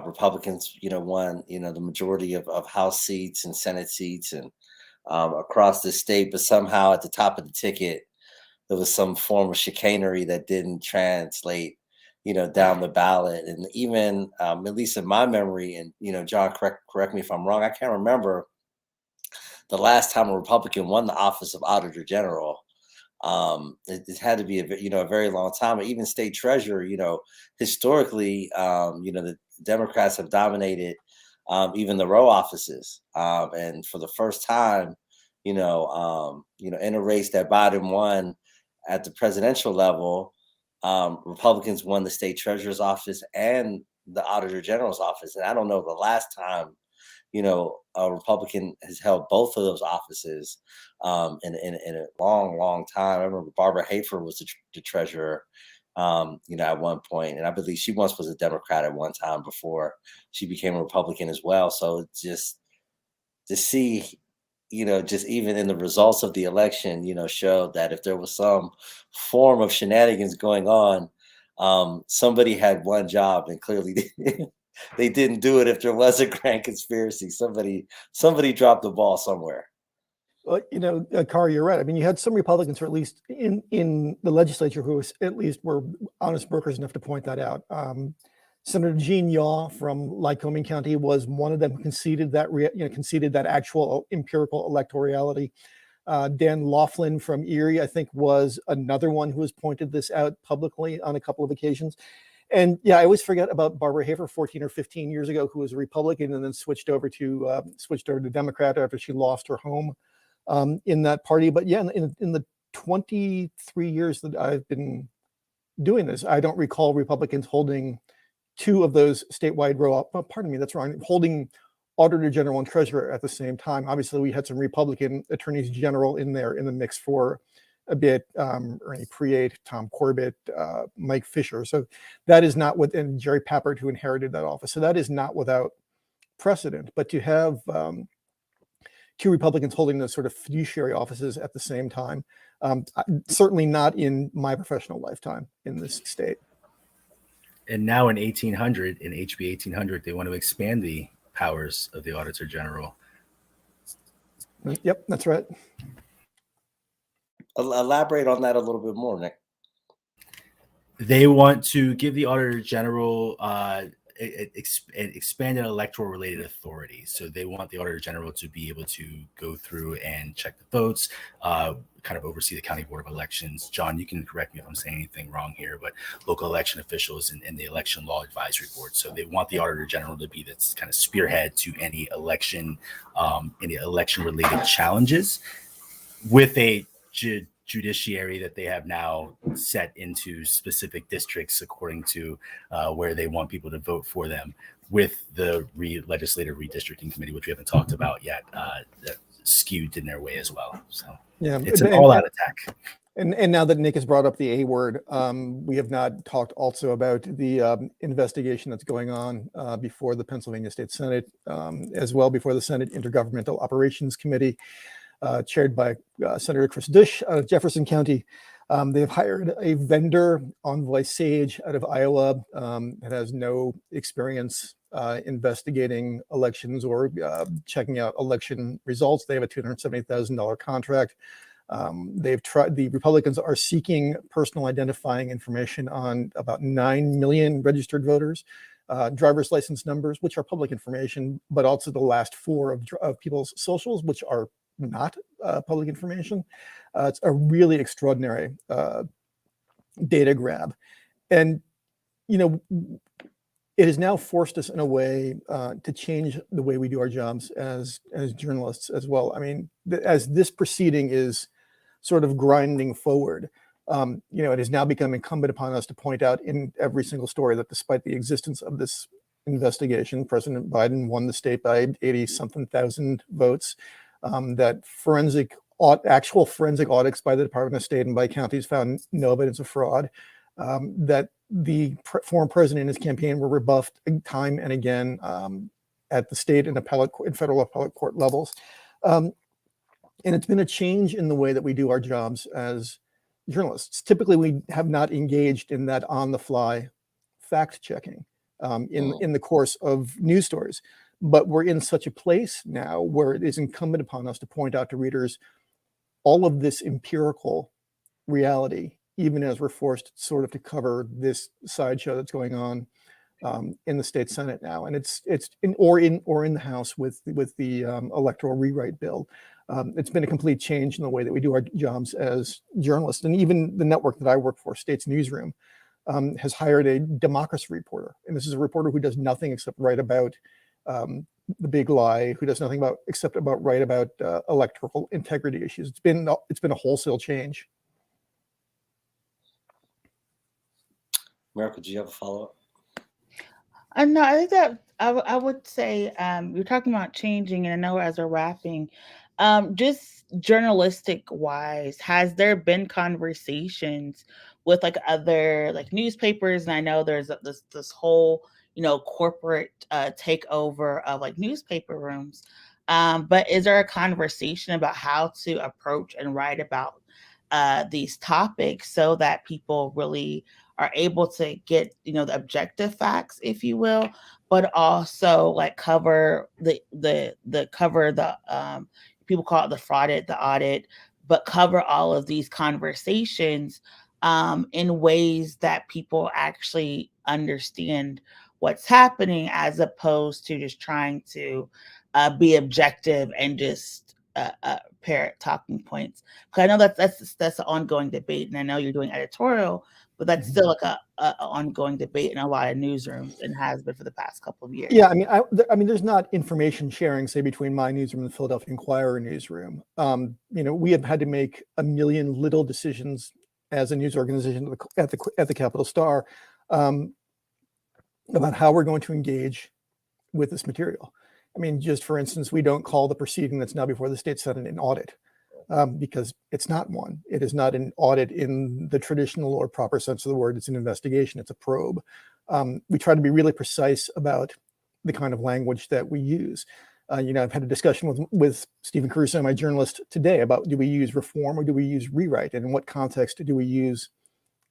Republicans won the majority of House seats and Senate seats and across the state, but somehow at the top of the ticket there was some form of chicanery that didn't translate down the ballot. And even at least in my memory, and John, correct me if I'm wrong, I can't remember the last time a Republican won the office of Auditor General. It had to be a very long time. Even state treasurer, historically, the Democrats have dominated even the row offices, and for the first time, in a race that Biden won at the presidential level, Republicans won the state treasurer's office and the Auditor General's office. And I don't know the last time a Republican has held both of those offices in a long, long time. I remember Barbara Hafer was the treasurer, at one point, and I believe she once was a Democrat at one time before she became a Republican as well. So it's just to see, just even in the results of the election, showed that if there was some form of shenanigans going on, somebody had one job, and clearly they didn't do it. If there was a grand conspiracy, somebody dropped the ball somewhere. Well, Kari, you're right. I mean, you had some Republicans, or at least in the legislature, who at least were honest brokers enough to point that out. Senator Gene Yaw from Lycoming County was one of them who conceded that actual empirical electorality. Dan Laughlin from Erie, I think, was another one who has pointed this out publicly on a couple of occasions. And yeah, I always forget about Barbara Hafer 14 or 15 years ago, who was a Republican and then switched over to Democrat after she lost her home in that party. But yeah, in the 23 years that I've been doing this, I don't recall Republicans holding two of those statewide holding Auditor General and Treasurer at the same time. Obviously, we had some Republican attorneys general in the mix for a bit, Ernie Priate, Tom Corbett, Mike Fisher. So that is not and Jerry Papert, who inherited that office. So that is not without precedent. But to have two Republicans holding those sort of fiduciary offices at the same time, certainly not in my professional lifetime in this state. And now in HB 1800, they want to expand the powers of the Auditor General. Yep, that's right. Elaborate on that a little bit more, Nick. They want to give the Auditor General expanded electoral related authority. So they want the Auditor General to be able to go through and check the votes, kind of oversee the County Board of Elections. John, you can correct me if I'm saying anything wrong here, but local election officials and the Election Law Advisory Board. So they want the Auditor General to be this kind of spearhead to any election related challenges, with a judiciary that they have now set into specific districts according to where they want people to vote for them, with the legislative redistricting committee, which we haven't talked about yet, that skewed in their way as well. So yeah, it's an all-out attack. And now that Nick has brought up the A word, we have not talked also about the investigation that's going on before the Pennsylvania State Senate, as well before the Senate Intergovernmental Operations Committee, chaired by Senator Chris Dush out of Jefferson County. They've hired a vendor, Envoy Sage, out of Iowa, that has no experience investigating elections or checking out election results. They have a $270,000 contract. The Republicans are seeking personal identifying information on about 9 million registered voters, driver's license numbers, which are public information, but also the last four of people's socials, which are not public information. It's a really extraordinary data grab. And, it has now forced us in a way to change the way we do our jobs as journalists as well. I mean, as this proceeding is sort of grinding forward, it has now become incumbent upon us to point out in every single story that despite the existence of this investigation, President Biden won the state by 80-something thousand votes, that actual forensic audits by the Department of State and by counties found no evidence of fraud, that the former president and his campaign were rebuffed time and again at the state and federal appellate court levels. And it's been a change in the way that we do our jobs as journalists. Typically, we have not engaged in that on-the-fly fact-checking in the course of news stories. But we're in such a place now where it is incumbent upon us to point out to readers all of this empirical reality, even as we're forced sort of to cover this sideshow that's going on in the state Senate now, and it's in the House with the electoral rewrite bill. It's been a complete change in the way that we do our jobs as journalists, and even the network that I work for, State's Newsroom, has hired a democracy reporter, and this is a reporter who does nothing except write about the big lie, who does nothing except write about electoral integrity issues. It's been a wholesale change. Miracle, do you have a follow-up? No, I think that I would say you're talking about changing, and I know as we're wrapping, just journalistic wise, has there been conversations with other newspapers? And I know there's this whole corporate takeover of newspaper rooms. But is there a conversation about how to approach and write about these topics so that people really are able to get, the objective facts, if you will, but also like cover the people call it the frauded, the audit, but cover all of these conversations in ways that people actually understand what's happening, as opposed to just trying to be objective and just parrot talking points. Because I know that's an ongoing debate, and I know you're doing editorial, but that's still like a ongoing debate in a lot of newsrooms, and has been for the past couple of years. Yeah, I mean, there's not information sharing, say, between my newsroom and the Philadelphia Inquirer newsroom. We have had to make a million little decisions as a news organization at the Capital Star about how we're going to engage with this material. I mean, just for instance, we don't call the proceeding that's now before the state Senate an audit because it's not one. It is not an audit in the traditional or proper sense of the word. It's an investigation. It's a probe. We try to be really precise about the kind of language that we use. I've had a discussion with Stephen Caruso, my journalist, today about, do we use reform or do we use rewrite? And in what context do we use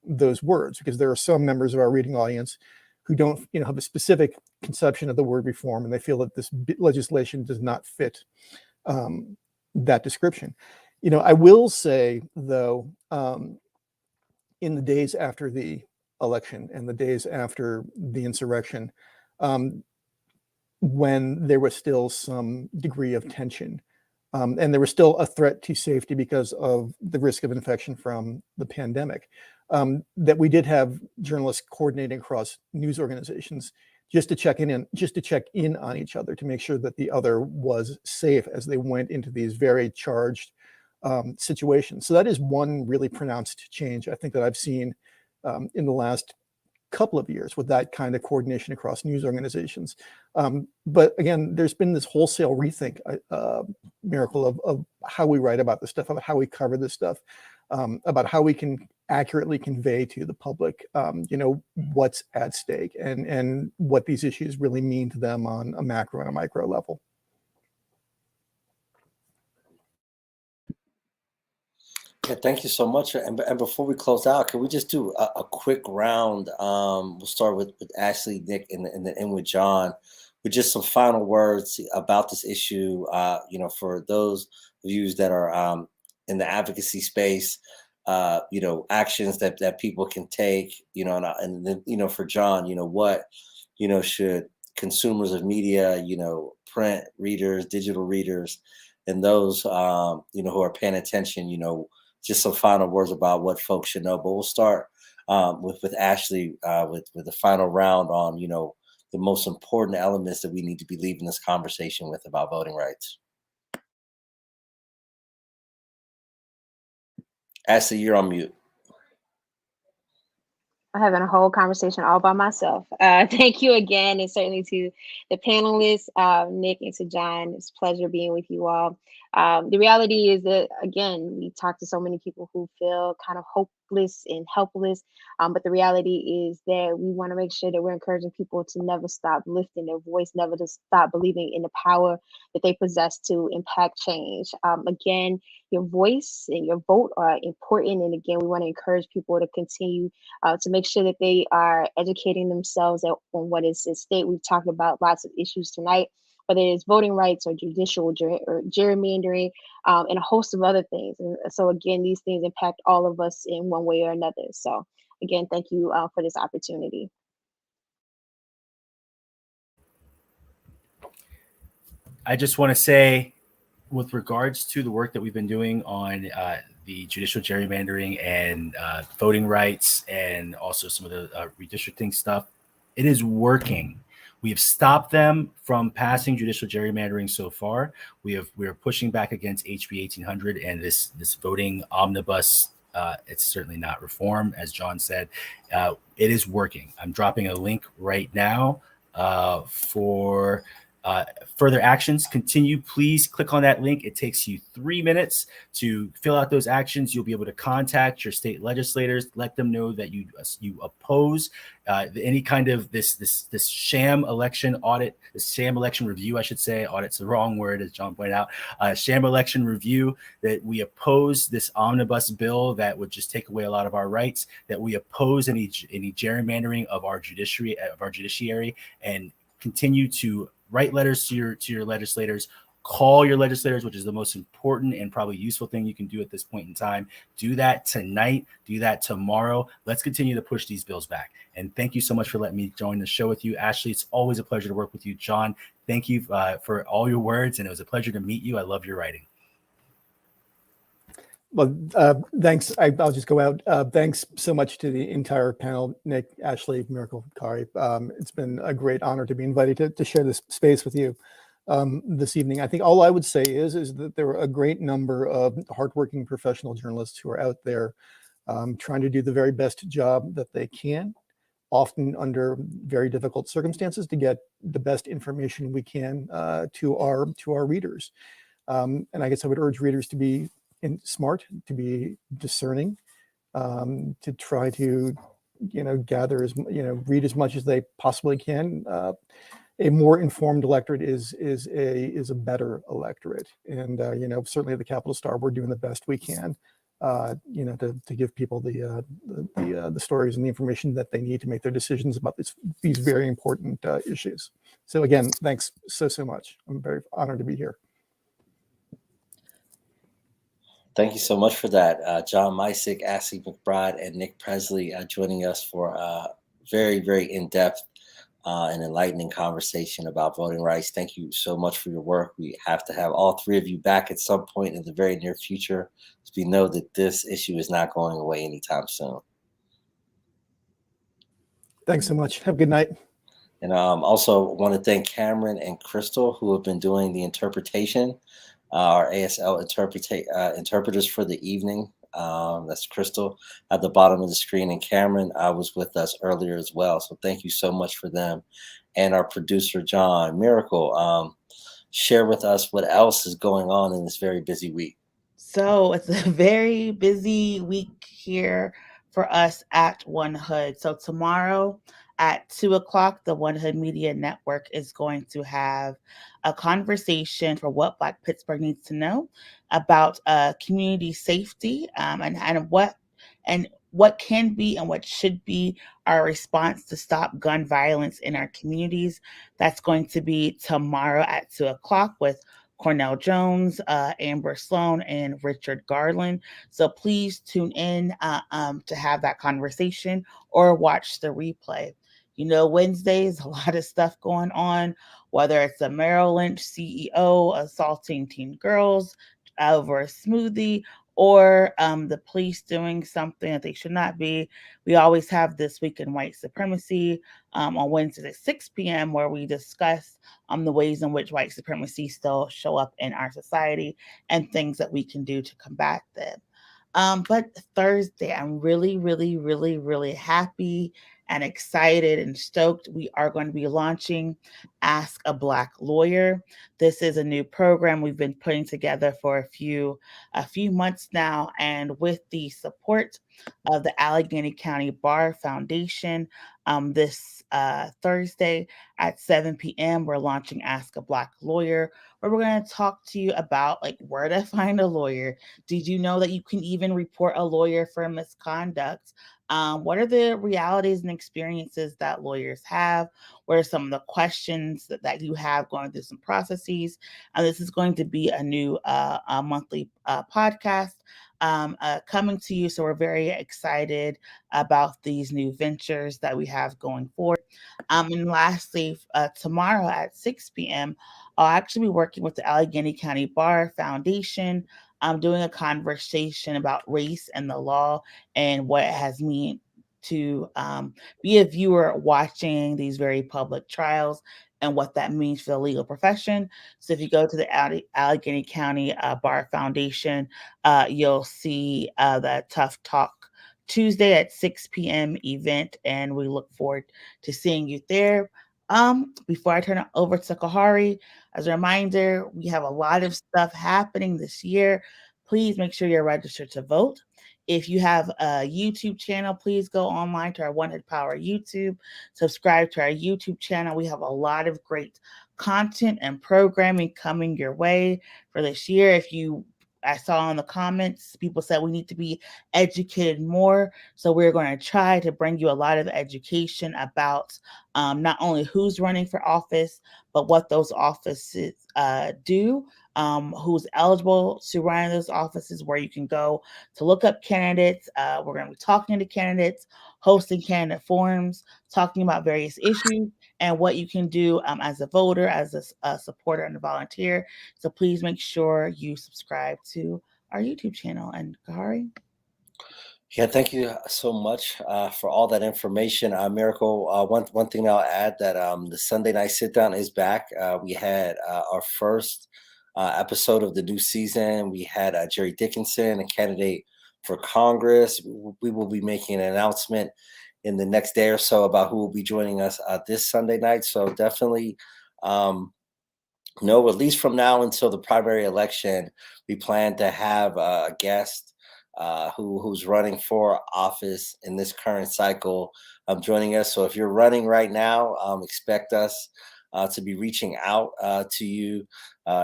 those words? Because there are some members of our reading audience who don't have a specific conception of the word reform, and they feel that this legislation does not fit that description. I will say, though, in the days after the election and the days after the insurrection, when there was still some degree of tension, and there was still a threat to safety because of the risk of infection from the pandemic, that we did have journalists coordinating across news organizations just to check in on each other, to make sure that the other was safe as they went into these very charged situations. So that is one really pronounced change I think that I've seen in the last couple of years, with that kind of coordination across news organizations. But again, there's been this wholesale rethink, Miracle, of how we write about this stuff, about how we cover this stuff, about how we can accurately convey to the public, what's at stake and what these issues really mean to them on a macro and a micro level. Yeah, thank you so much. And before we close out, can we just do a quick round? We'll start with Ashley, Nick, and then end with John, with just some final words about this issue. For those of you that are in the advocacy space, actions that people can take, and then, for John, what, should consumers of media, print readers, digital readers, and those, who are paying attention, just some final words about what folks should know. But we'll start with Ashley with the final round on, the most important elements that we need to be leaving this conversation with about voting rights. Ashley, you're on mute. I'm having a whole conversation all by myself. Thank you again, and certainly to the panelists, Nick, and to John. It's a pleasure being with you all. The reality is that, again, we talk to so many people who feel kind of hopeless and helpless, but the reality is that we want to make sure that we're encouraging people to never stop lifting their voice, never to stop believing in the power that they possess to impact change. Again, your voice and your vote are important, and again, we want to encourage people to continue to make sure that they are educating themselves on what is at stake. We've talked about lots of issues tonight, whether it's voting rights or judicial or gerrymandering, and a host of other things. And so again, these things impact all of us in one way or another. So again, thank you for this opportunity. I just want to say, with regards to the work that we've been doing on the judicial gerrymandering and voting rights, and also some of the redistricting stuff, it is working. We have stopped them from passing judicial gerrymandering so far. We are pushing back against HB 1800 and this voting omnibus. It's certainly not reform, as John said. It is working. I'm dropping a link right now for Further actions continue. Please click on that link. It takes you 3 minutes to fill out those actions. You'll be able to contact your state legislators, let them know that you oppose any kind of this sham election audit, this sham election review, I should say. Audit's the wrong word, as John pointed out. Sham election review, that we oppose this omnibus bill that would just take away a lot of our rights, that we oppose any gerrymandering of our judiciary, and continue to write letters to your legislators, call your legislators, which is the most important and probably useful thing you can do at this point in time. Do that tonight, do that tomorrow. Let's continue to push these bills back. And thank you so much for letting me join the show with you, Ashley. It's always a pleasure to work with you. John, thank you for all your words, and it was a pleasure to meet you. I love your writing. Well, thanks. I'll just go out. Thanks so much to the entire panel, Nick, Ashley, Miracle, Kari. It's been a great honor to be invited to share this space with you this evening. I think all I would say is that there are a great number of hardworking professional journalists who are out there trying to do the very best job that they can, often under very difficult circumstances, to get the best information we can to our readers. And I guess I would urge readers to be smart, to be discerning, to try to, gather read as much as they possibly can. A more informed electorate is a better electorate, and certainly at the Capital Star, we're doing the best we can, to give people the stories and the information that they need to make their decisions about these very important issues. So again, thanks so much. I'm very honored to be here. Thank you so much for that. John Micek, Ashley McBride, and Nick Pressley joining us for a very, very in-depth and enlightening conversation about voting rights. Thank you so much for your work. We have to have all three of you back at some point in the very near future, because we know that this issue is not going away anytime soon. Thanks so much. Have a good night. And also want to thank Cameron and Crystal, who have been doing the interpretation. Our ASL interpreters for the evening. That's Crystal at the bottom of the screen, and Cameron was with us earlier as well. So thank you so much for them. And our producer, John. Miracle, share with us what else is going on in this very busy week. So it's a very busy week here for us at One Hood. So tomorrow at 2:00, the One Hood Media Network is going to have a conversation for what Black Pittsburgh needs to know about community safety, and what can be and what should be our response to stop gun violence in our communities. That's going to be tomorrow at 2:00 with Cornell Jones, Amber Sloan, and Richard Garland. So please tune in to have that conversation or watch the replay. Wednesdays, a lot of stuff going on, whether it's a Merrill Lynch CEO assaulting teen girls over a smoothie, or the police doing something that they should not be. We always have This Week in White Supremacy on Wednesdays at 6 p.m. where we discuss the ways in which white supremacy still show up in our society and things that we can do to combat them. But Thursday, I'm really, really, really, really happy and excited and stoked. We are going to be launching Ask a Black Lawyer. This is a new program we've been putting together for a few months now, and with the support of the Allegheny County Bar Foundation, this Thursday at 7 p.m. we're launching Ask a Black Lawyer, where we're going to talk to you about where to find a lawyer. Did you know that you can even report a lawyer for misconduct? What are the realities and experiences that lawyers have? What are some of the questions that you have going through some processes? And this is going to be a new monthly podcast coming to you. So we're very excited about these new ventures that we have going forward. And lastly, tomorrow at 6 p.m., I'll actually be working with the Allegheny County Bar Foundation. I'm doing a conversation about race and the law and what it has meant to be a viewer watching these very public trials and what that means for the legal profession. So if you go to the Allegheny County Bar Foundation, you'll see the Tough Talk Tuesday at 6 p.m. event, and we look forward to seeing you there. Before I turn it over to Kahari, as a reminder, we have a lot of stuff happening this year. Please make sure you're registered to vote. If you have a YouTube channel, please go online to our One Hood Power YouTube. Subscribe to our YouTube channel. We have a lot of great content and programming coming your way for this year. I saw in the comments, people said we need to be educated more. So we're going to try to bring you a lot of education about not only who's running for office, but what those offices do, who's eligible to run in those offices, where you can go to look up candidates. We're going to be talking to candidates, hosting candidate forums, talking about various issues, and what you can do as a voter, as a supporter, and a volunteer. So please make sure you subscribe to our YouTube channel. And Kahari? Yeah, thank you so much for all that information, Miracle. One thing I'll add that the Sunday night sit down is back. We had our first episode of the new season. We had Jerry Dickinson, a candidate for Congress. We will be making an announcement in the next day or so about who will be joining us this Sunday night. So definitely at least from now until the primary election, we plan to have a guest who's running for office in this current cycle joining us. So if you're running right now, expect us to be reaching out to you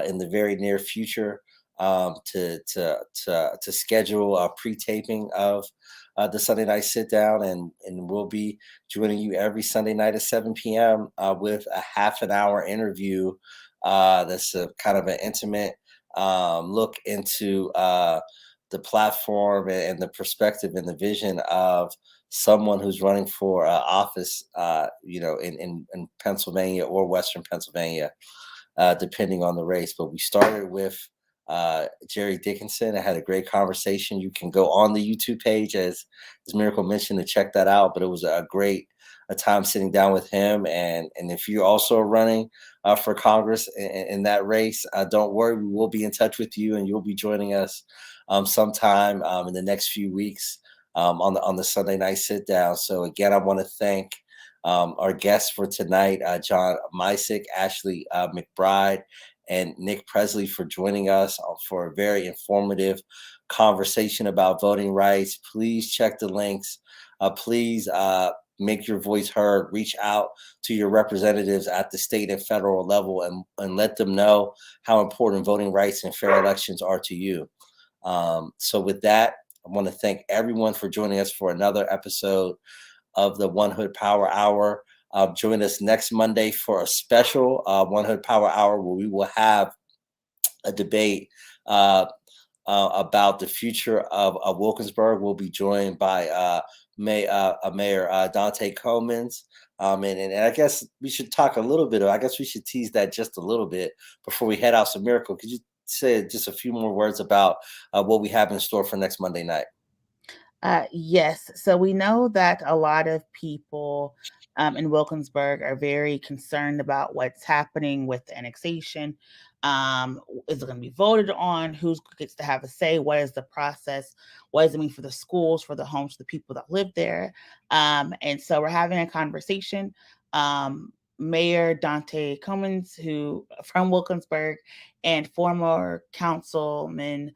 in the very near future to schedule a pre-taping of the Sunday night sit down, and we'll be joining you every Sunday night at 7 p.m. With a half an hour interview. That's a kind of an intimate look into the platform and the perspective and the vision of someone who's running for office, in Pennsylvania or Western Pennsylvania, depending on the race. But we started with Jerry Dickinson. I had a great conversation. You can go on the YouTube page, as Miracle mentioned, to check that out. But it was a time sitting down with him. And if you're also running for Congress in that race, don't worry, we will be in touch with you, and you'll be joining us sometime in the next few weeks on the Sunday night sit down. So again, I want to thank our guests for tonight, John Micek, Ashley McBride, and Nick Pressley, for joining us for a very informative conversation about voting rights. Please check the links. Please make your voice heard. Reach out to your representatives at the state and federal level and let them know how important voting rights and fair elections are to you. So with that, I want to thank everyone for joining us for another episode of the One Hood Power Hour. Join us next Monday for a special One Hood Power Hour, where we will have a debate about the future of Wilkinsburg. We'll be joined by Mayor Dante Comins. And I guess we should talk a little bit. I guess we should tease that just a little bit before we head out. So, Miracle, could you say just a few more words about what we have in store for next Monday night? Yes. So we know that a lot of people in Wilkinsburg are very concerned about what's happening with the annexation. Is it going to be voted on? Who gets to have a say? What is the process? What does it mean for the schools, for the homes, for the people that live there? And so we're having a conversation. Mayor Dante Cummins, who from Wilkinsburg, and former councilman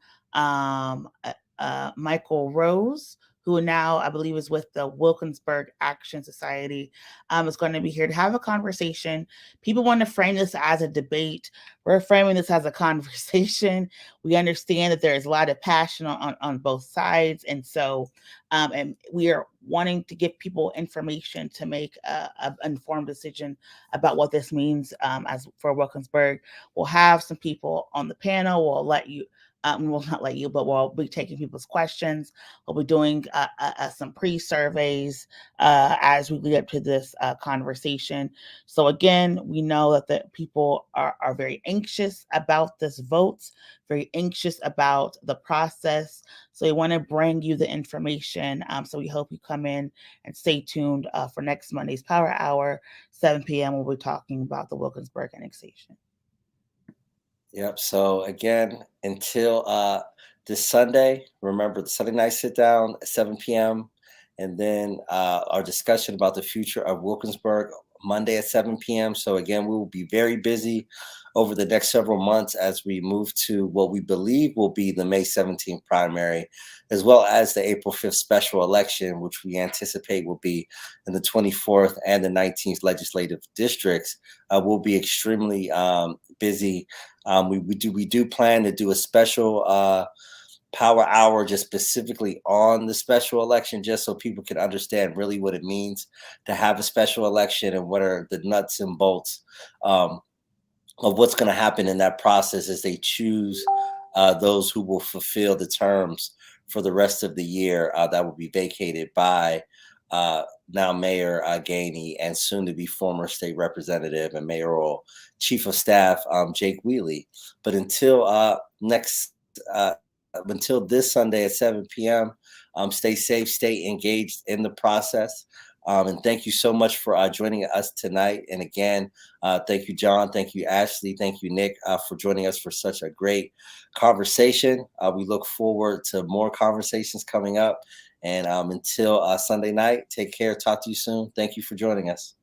Michael Rose, who now I believe is with the Wilkinsburg Action Society, is going to be here to have a conversation. People want to frame this as a debate. We're framing this as a conversation. We understand that there is a lot of passion on both sides. And so, and we are wanting to give people information to make an informed decision about what this means as for Wilkinsburg. We'll have some people on the panel. We'll let you we'll not let you, but we'll be taking people's questions. We'll be doing some pre-surveys as we lead up to this conversation. So again, we know that the people are very anxious about this vote, very anxious about the process. So we want to bring you the information. So we hope you come in and stay tuned for next Monday's Power Hour, 7 p.m. We'll be talking about the Wilkinsburg annexation. Yep. So again, until this Sunday, remember the Sunday night sit down at 7 p.m. And then our discussion about the future of Wilkinsburg Monday at 7 p.m. So again, we will be very busy over the next several months as we move to what we believe will be the May 17th primary, as well as the April 5th special election, which we anticipate will be in the 24th and the 19th legislative districts. We'll be extremely busy. We do plan to do a special power hour just specifically on the special election, just so people can understand really what it means to have a special election and what are the nuts and bolts of what's going to happen in that process as they choose those who will fulfill the terms for the rest of the year that will be vacated by now Mayor Gainey and soon to be former state representative and mayoral chief of staff Jake Wheely. But until until this Sunday at 7 p.m. Stay safe, stay engaged in the process. And thank you so much for joining us tonight. And again, thank you, John. Thank you, Ashley. Thank you, Nick, for joining us for such a great conversation. We look forward to more conversations coming up. And until Sunday night, take care. Talk to you soon. Thank you for joining us.